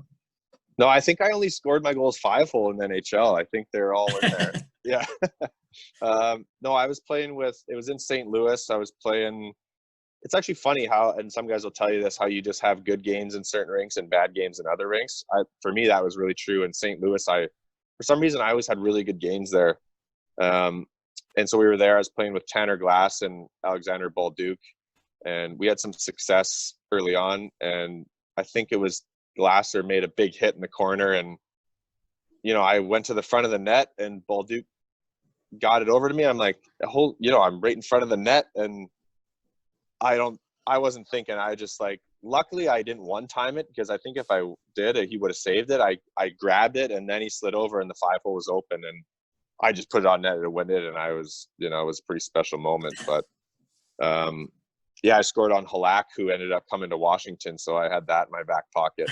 No, I think I only scored my goals 5-hole in the NHL. I think they're all in there. Yeah. No, I was playing it was in St. Louis. I was playing. It's actually funny how, and some guys will tell you this, how you just have good games in certain rinks and bad games in other rinks. For me, that was really true. In St. Louis, for some reason, I always had really good games there. And so we were there. I was playing with Tanner Glass and Alexander Bolduc, and we had some success early on. And I think it was Glasser made a big hit in the corner, and I went to the front of the net, and Bolduc got it over to me. I'm like, I'm right in front of the net, and I wasn't thinking. I just, like, luckily I didn't one time it, because I think if I did, he would have saved it. I grabbed it, and then he slid over, and the 5-hole was open, and I just put it on net and it went in, and it was a pretty special moment. But yeah, I scored on Halak, who ended up coming to Washington, so I had that in my back pocket.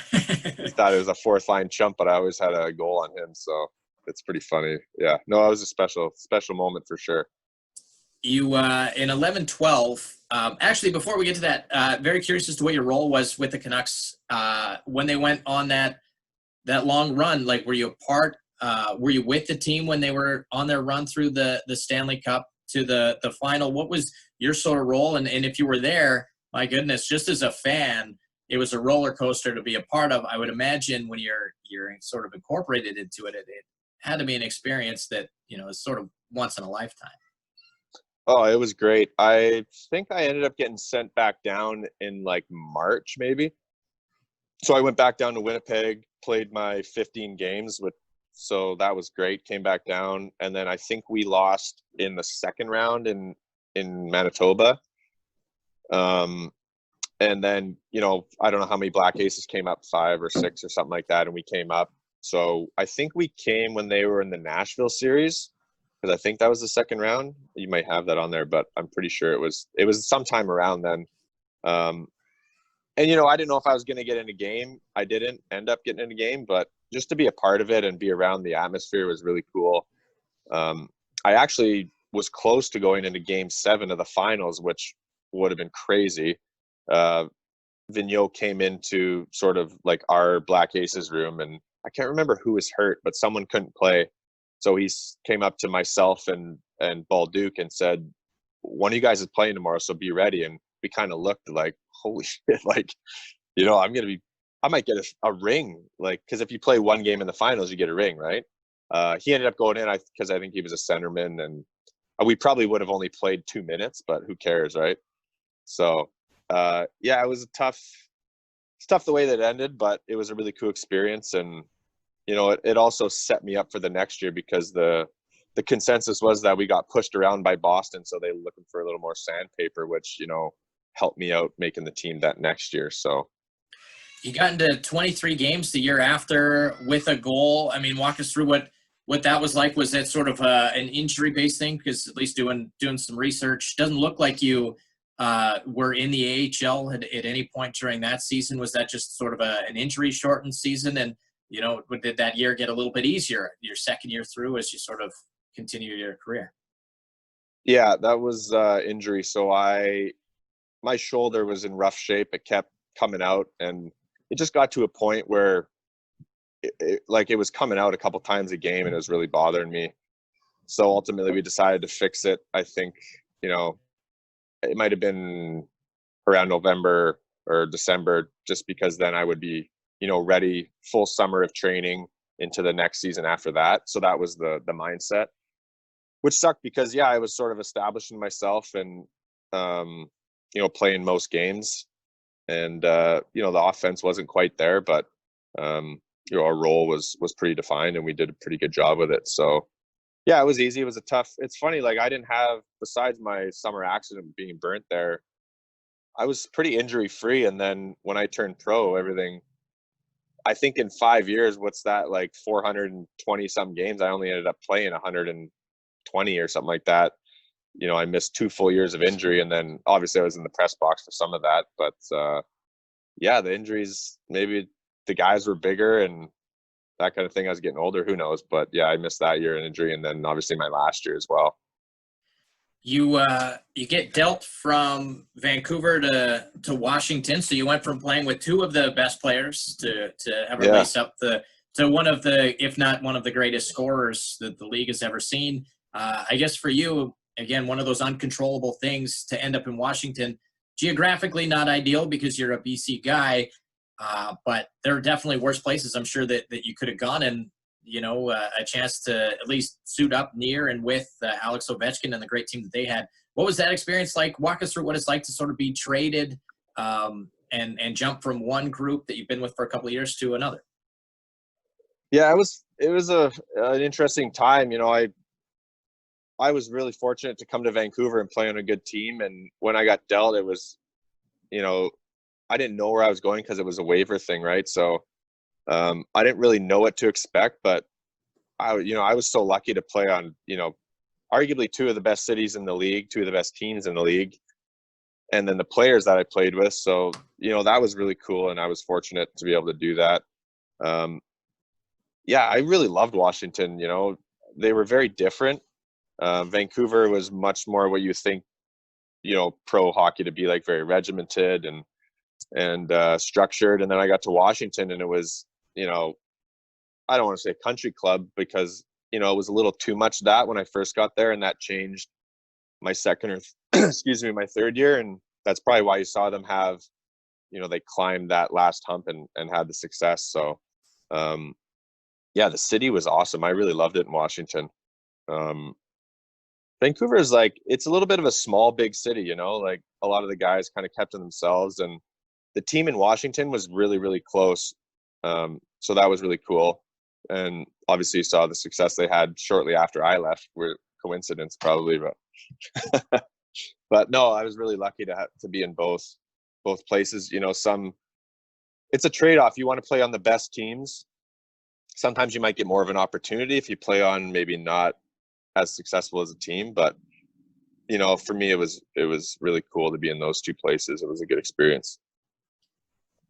He thought it was a fourth line chump, but I always had a goal on him, so it's pretty funny. Yeah, no, it was a special moment for sure. You in 11-12. Actually, before we get to that, very curious as to what your role was with the Canucks when they went on that long run. Like, were you a part? Were you with the team when they were on their run through the Stanley Cup to the final? What was your sort of role? And if you were there, my goodness, just as a fan, it was a roller coaster to be a part of. I would imagine when you're sort of incorporated into it, it had to be an experience that is sort of once in a lifetime. Oh, it was great. I think I ended up getting sent back down in like March, maybe. So I went back down to Winnipeg, played my 15 games so that was great. Came back down, and then I think we lost in the second round in Manitoba. And then, I don't know how many Black Aces came up, 5 or 6 or something like that, and we came up. So I think we came when they were in the Nashville series, because I think that was the second round. You might have that on there, but I'm pretty sure it was sometime around then. And, I didn't know if I was going to get in a game. I didn't end up getting in a game, but just to be a part of it and be around the atmosphere was really cool. I actually was close to going into Game 7 of the finals, which would have been crazy. Vigneault came into sort of like our Black Aces room, and I can't remember who was hurt, but someone couldn't play. So he came up to myself and Bolduc and said, "One of you guys is playing tomorrow, so be ready." And we kind of looked like, holy shit, like, I might get a ring, like, because if you play one game in the finals, you get a ring, right? He ended up going in because I think he was a centerman, and we probably would have only played 2 minutes, but who cares, right? So, yeah, it was it's tough the way that it ended, but it was a really cool experience. And, it also set me up for the next year, because the consensus was that we got pushed around by Boston, so they were looking for a little more sandpaper, which, helped me out making the team that next year. So You got into 23 games the year after with a goal. I mean, walk us through what that was like. Was that sort of an injury-based thing? Because at least doing some research, doesn't look like you were in the AHL at any point during that season. Was that just sort of an injury-shortened season? And, did that year get a little bit easier, your second year through, as you sort of continue your career? Yeah, that was injury. So my shoulder was in rough shape. It kept coming out, and it just got to a point where it was coming out a couple times a game, and it was really bothering me. So ultimately, we decided to fix it. I think it might have been around November or December, just because then I would be ready, full summer of training into the next season after that. So that was the mindset, which sucked because I was sort of establishing myself and playing most games, and the offense wasn't quite there, but our role was pretty defined, and we did a pretty good job with it. So it was easy. It was it's funny, like, I didn't have, besides my summer accident being burnt there, I was pretty injury free. And then when I turned pro, everything, I think in 5 years, what's that, like 420 some games, I only ended up playing 120 or something like that. I missed 2 full years of injury, and then obviously I was in the press box for some of that. But the injuries, maybe the guys were bigger and that kind of thing. I was getting older, who knows? But I missed that year in injury, and then obviously my last year as well. You get dealt from Vancouver to Washington, so you went from playing with two of the best players to ever lace up to one of the, if not one of the greatest scorers that the league has ever seen. I guess for you, again, one of those uncontrollable things to end up in Washington. Geographically not ideal because you're a BC guy, but there are definitely worse places, I'm sure, that you could have gone, and a chance to at least suit up near and with Alex Ovechkin and the great team that they had. What was that experience like? Walk us through what it's like to sort of be traded and jump from one group that you've been with for a couple of years to another. Yeah, it was an interesting time. I was really fortunate to come to Vancouver and play on a good team. And when I got dealt, it was, I didn't know where I was going because it was a waiver thing, right? So I didn't really know what to expect, but I was so lucky to play on, arguably two of the best cities in the league, two of the best teams in the league, and then the players that I played with. So, that was really cool, and I was fortunate to be able to do that. I really loved Washington. They were very different. Vancouver was much more what you think, pro hockey to be like, very regimented and structured. And then I got to Washington, and it was, I don't want to say country club because, it was a little too much that when I first got there, and that changed my second or my third year. And that's probably why you saw them have, they climbed that last hump and had the success. So, the city was awesome. I really loved it in Washington. Vancouver is like, it's a little bit of a small, big city, like a lot of the guys kind of kept to themselves, and the team in Washington was really, really close. So that was really cool. And obviously you saw the success they had shortly after I left. Coincidence probably, but but no, I was really lucky to be in both places. It's a trade-off. You want to play on the best teams. Sometimes you might get more of an opportunity if you play on maybe not as successful as a team, but for me, it was really cool to be in those two places. It was a good experience.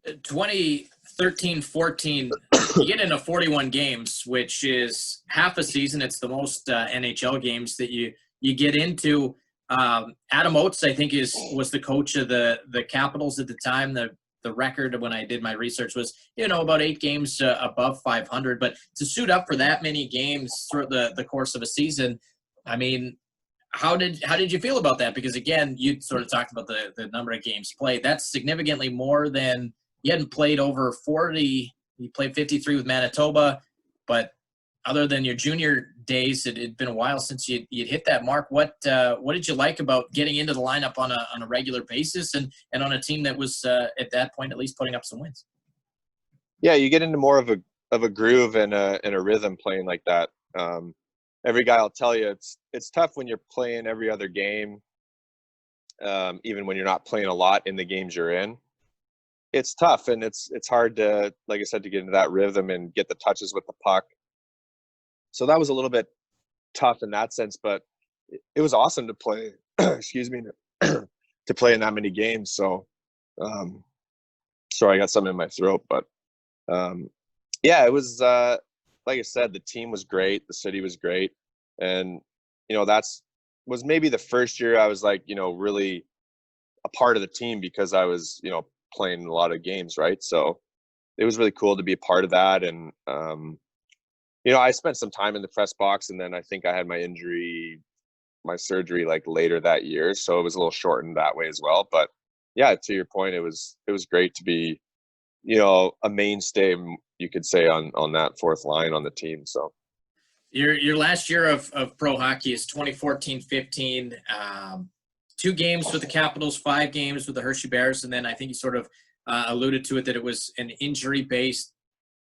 2013-14, you get into 41 games, which is half a season. It's the most NHL games that you get into. Adam Oates, I think, was the coach of the Capitals at the time. The record when I did my research was, about 8 games above 500. But to suit up for that many games throughout the course of a season, I mean, how did you feel about that? Because again, you sort of talked about the number of games played. That's significantly more than, you hadn't played over 40. You played 53 with Manitoba, but other than your junior days, it had been a while since you'd hit that mark. What did you like about getting into the lineup on a regular basis and on a team that was at that point at least putting up some wins? Yeah, you get into more of a groove and a rhythm playing like that. Every guy will tell you it's tough when you're playing every other game, even when you're not playing a lot in the games you're in. it's tough, and it's hard to, like I said, to get into that rhythm and get the touches with the puck. So that was a little bit tough in that sense, but it was awesome to play. Excuse me, to play in that many games. So, sorry, I got something in my throat, but yeah, it was like I said, the team was great, the city was great, and that's was maybe the first year I was like, really a part of the team because I was, playing a lot of games, right? So it was really cool to be a part of that, and I spent some time in the press box, and then I think I had my surgery like later that year, so it was a little shortened that way as well. But yeah, to your point, it was great to be, a mainstay, you could say, on that fourth line on the team. So Your last year of pro hockey is 2014-15. 2 games with the Capitals, 5 games with the Hershey Bears, and then I think you sort of alluded to it that it was an injury-based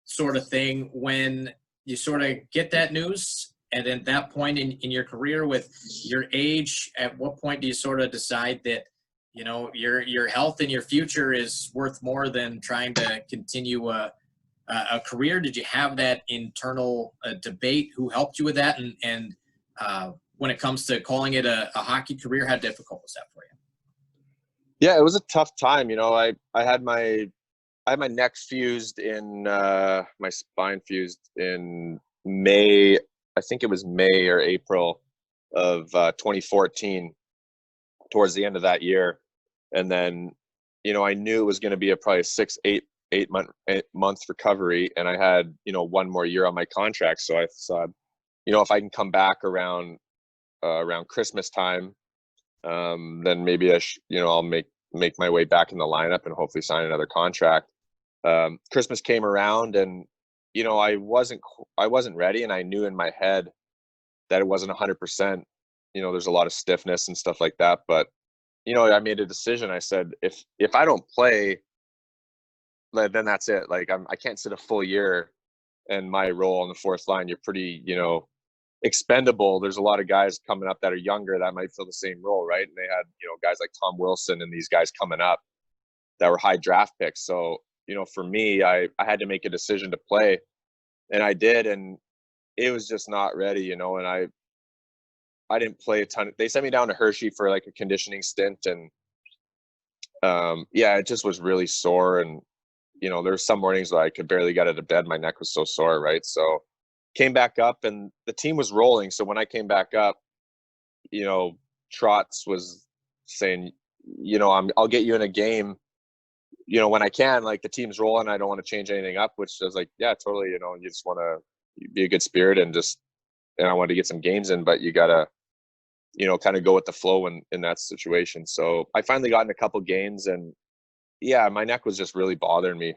sort of thing. When you sort of get that news, and at that point in your career with your age, at what point do you sort of decide that your health and your future is worth more than trying to continue a career? Did you have that internal debate? Who helped you with that? And when it comes to calling it a hockey career, how difficult was that for you? yeah, it was a tough time. I had my neck fused in my spine fused in May. I think it was May or April of 2014, towards the end of that year. And then, I knew it was going to be a probably 8 month recovery, and I had, 1 more year on my contract. So I thought, if I can come back around Christmas time, then maybe I'll make my way back in the lineup and hopefully sign another contract. Christmas came around, and I wasn't ready, and I knew in my head that it wasn't 100%. There's a lot of stiffness and stuff like that, but I made a decision. I said, if I don't play, then that's it. Like, I can't sit a full year, and my role on the fourth line, you're pretty, expendable. There's a lot of guys coming up that are younger that might fill the same role, right? And they had, guys like Tom Wilson and these guys coming up that were high draft picks. So, for me, I had to make a decision to play, and I did, and it was just not ready, and I didn't play a ton. They sent me down to Hershey for like a conditioning stint, and yeah, it just was really sore, and there's some mornings where I could barely get out of bed. My neck was so sore, right? So came back up, and the team was rolling. So when I came back up, Trotz was saying, I'll get you in a game, when I can. Like, the team's rolling, I don't want to change anything up. Which I was like, yeah, totally. You just want to be a good spirit, and I wanted to get some games in, but you gotta, kind of go with the flow in that situation. So I finally got in a couple games, and yeah, my neck was just really bothering me.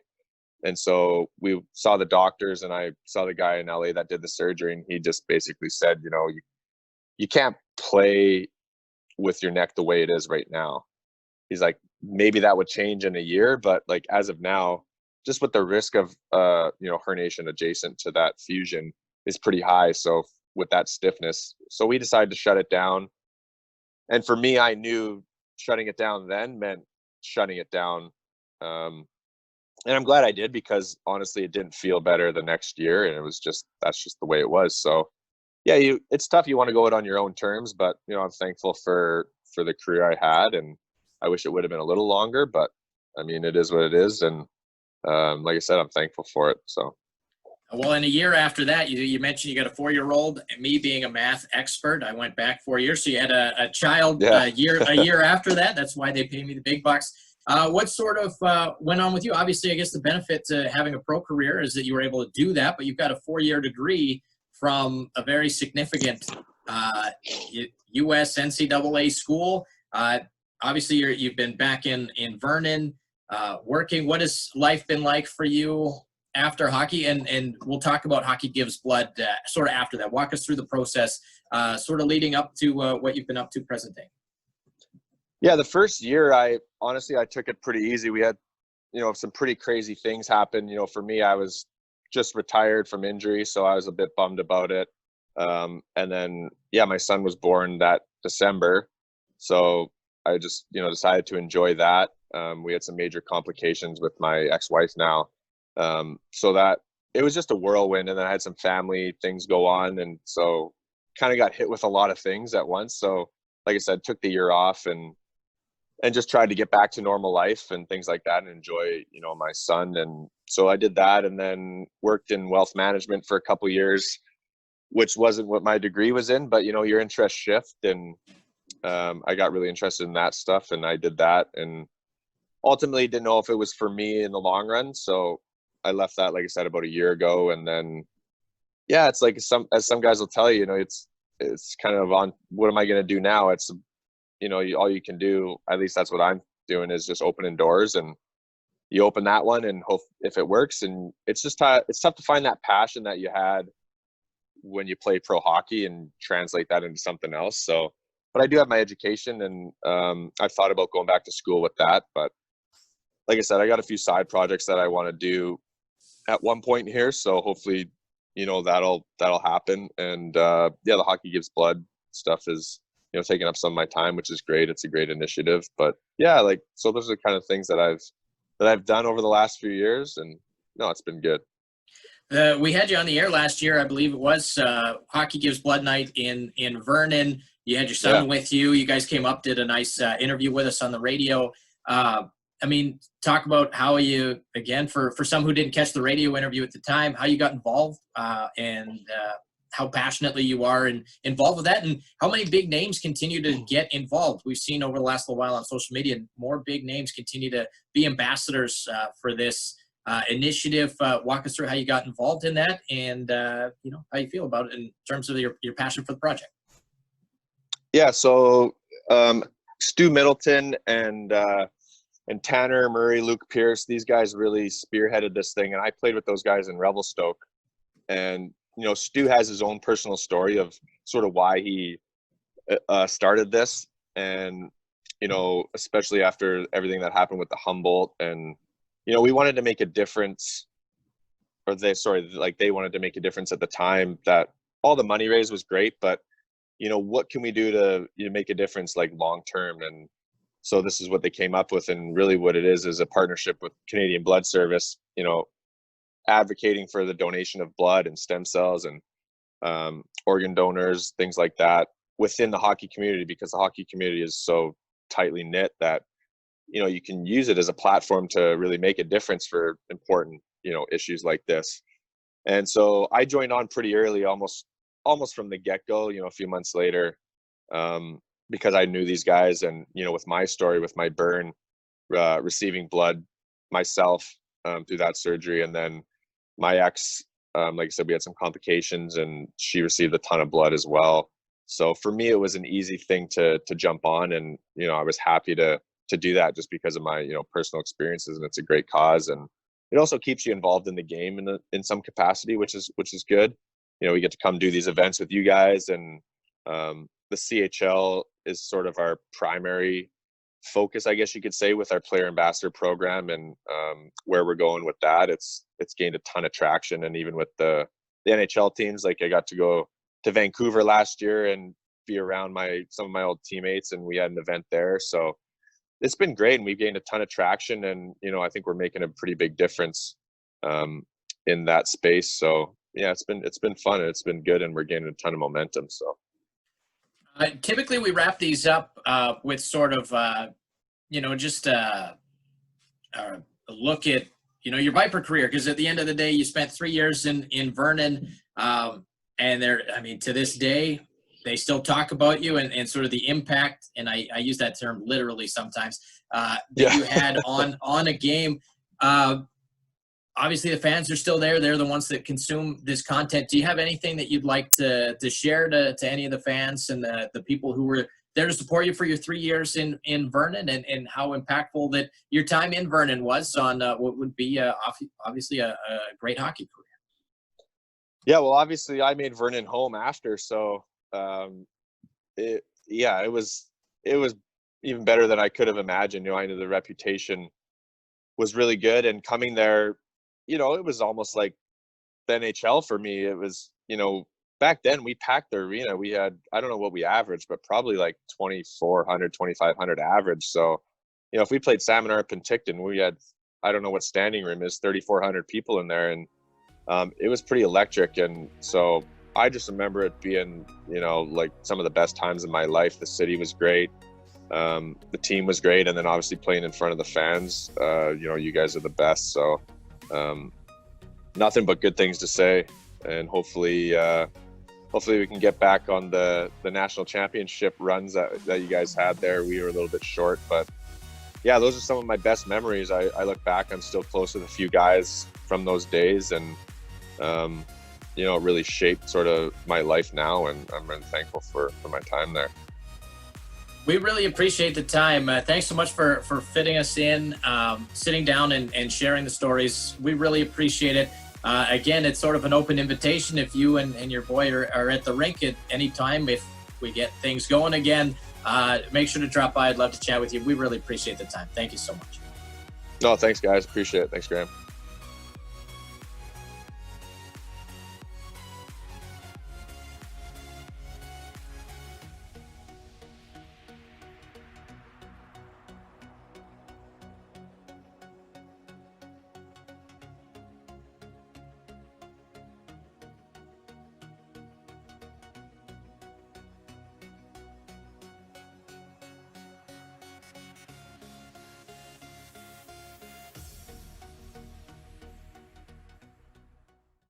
And so we saw the doctors, and I saw the guy in LA that did the surgery, and he just basically said, you can't play with your neck the way it is right now. He's like, maybe that would change in a year, but like, as of now, just with the risk of herniation adjacent to that fusion is pretty high. So with that stiffness, so we decided to shut it down. And for me, I knew shutting it down then meant shutting it down. And I'm glad I did, because honestly, it didn't feel better the next year, and that's just the way it was. So yeah, it's tough. You want to go it on your own terms, but I'm thankful for the career I had, and I wish it would have been a little longer, but I mean, it is what it is, and like I said, I'm thankful for it. So. Well, in a year after that, you mentioned you got a 4-year-old. And me being a math expert, I went back 4 years. So you had a child a year after that. That's why they pay me the big bucks. What sort of went on with you? Obviously, I guess the benefit to having a pro career is that you were able to do that, but you've got a 4-year degree from a very significant U.S. NCAA school. Obviously, you've been back in Vernon working. What has life been like for you after hockey? And we'll talk about Hockey Gives Blood sort of after that. Walk us through the process, sort of leading up to what you've been up to present day. Yeah, the first year, I took it pretty easy. We had, some pretty crazy things happen. For me, I was just retired from injury, so I was a bit bummed about it. And then, yeah, my son was born that December, so I just, decided to enjoy that. We had some major complications with my ex-wife now. So that it was just a whirlwind, and then I had some family things go on, and so kind of got hit with a lot of things at once. So like I said, took the year off and just tried to get back to normal life and things like that and enjoy, my son. And so I did that, and then worked in wealth management for a couple of years, which wasn't what my degree was in, but your interests shift. And I got really interested in that stuff, and I did that, and ultimately didn't know if it was for me in the long run. So I left that, like I said, about a year ago. And then, yeah, it's like as some guys will tell you, it's kind of on, what am I going to do now? It's, all you can do, at least that's what I'm doing, is just opening doors, and you open that one and hope if it works. And it's just it's tough to find that passion that you had when you play pro hockey and translate that into something else. So, but I do have my education, and I've thought about going back to school with that. But like I said, I got a few side projects that I want to do at one point here. So hopefully, that'll happen. And the Hockey Gives Blood stuff is, taking up some of my time, which is great. It's a great initiative. But yeah, so those are the kind of things that I've done over the last few years, and no, it's been good. We had you on the air last year, I believe it was, Hockey Gives Blood night in Vernon. You had your son with you. You guys came up, did a nice interview with us on the radio. Talk about how you, again, for some who didn't catch the radio interview at the time, how you got involved, and how passionately you are involved with that, and how many big names continue to get involved. We've seen over the last little while on social media, more big names continue to be ambassadors for this initiative. Walk us through how you got involved in that, and how you feel about it in terms of your passion for the project. Yeah, so Stu Middleton and Tanner Murray, Luke Pierce, these guys really spearheaded this thing, and I played with those guys in Revelstoke. And Stu has his own personal story of sort of why he started this, and especially after everything that happened with the Humboldt, and we wanted to make a difference, or they wanted to make a difference at the time. That all the money raised was great, but what can we do to make a difference, like, long term? And so this is what they came up with, and really what it is a partnership with Canadian Blood Service, advocating for the donation of blood and stem cells and organ donors, things like that, within the hockey community, because the hockey community is so tightly knit that you can use it as a platform to really make a difference for important issues like this. And so I joined on pretty early, almost from the get-go, a few months later, because I knew these guys, and with my story, with my burn, receiving blood myself through that surgery, and then my ex, like I said, we had some complications, and she received a ton of blood as well. So for me, it was an easy thing to jump on, and I was happy to do that just because of my personal experiences, and it's a great cause, and it also keeps you involved in the game in some capacity, which is good. We get to come do these events with you guys, and the CHL is sort of our primary focus, I guess you could say, with our player ambassador program, and where we're going with that. It's gained a ton of traction, and even with the NHL teams, like I got to go to Vancouver last year and be around some of my old teammates, and we had an event there. So it's been great, and we've gained a ton of traction, and I think we're making a pretty big difference in that space. So yeah, it's been fun, and it's been good, and we're gaining a ton of momentum. So typically we wrap these up with sort of just a look at your Viper career, because at the end of the day, you spent 3 years in Vernon, and to this day, they still talk about you and sort of the impact, and I use that term literally sometimes, that you had on a game. Obviously, the fans are still there. They're the ones that consume this content. Do you have anything that you'd like to share to any of the fans and the people who were there to support you for your 3 years in Vernon, and how impactful that your time in Vernon was on what would be obviously a great hockey career? Yeah, well, obviously I made Vernon home after, so it was even better than I could have imagined. I knew the reputation was really good, and coming there, it was almost like the NHL for me. It was, back then we packed the arena. We had, I don't know what we averaged, but probably like 2,400, 2,500 average. So you know, if we played Salmon or Penticton, we had, I don't know what standing room is, 3,400 people in there. And it was pretty electric. And so I just remember it being, you know, like some of the best times in my life. The city was great. The team was great. And then obviously playing in front of the fans, you know, you guys are the best. So nothing but good things to say. And hopefully we can get back on the national championship runs that you guys had there. We were a little bit short, but yeah, those are some of my best memories. I look back, I'm still close with a few guys from those days, and you know, it really shaped sort of my life now, and I'm really thankful for my time there. We really appreciate the time. Thanks so much for fitting us in, sitting down and sharing the stories. We really appreciate it. Again, it's sort of an open invitation. If you and your boy are at the rink at any time, if we get things going again, make sure to drop by. I'd love to chat with you. We really appreciate the time. Thank you so much. No, thanks guys. Appreciate it. Thanks, Graham.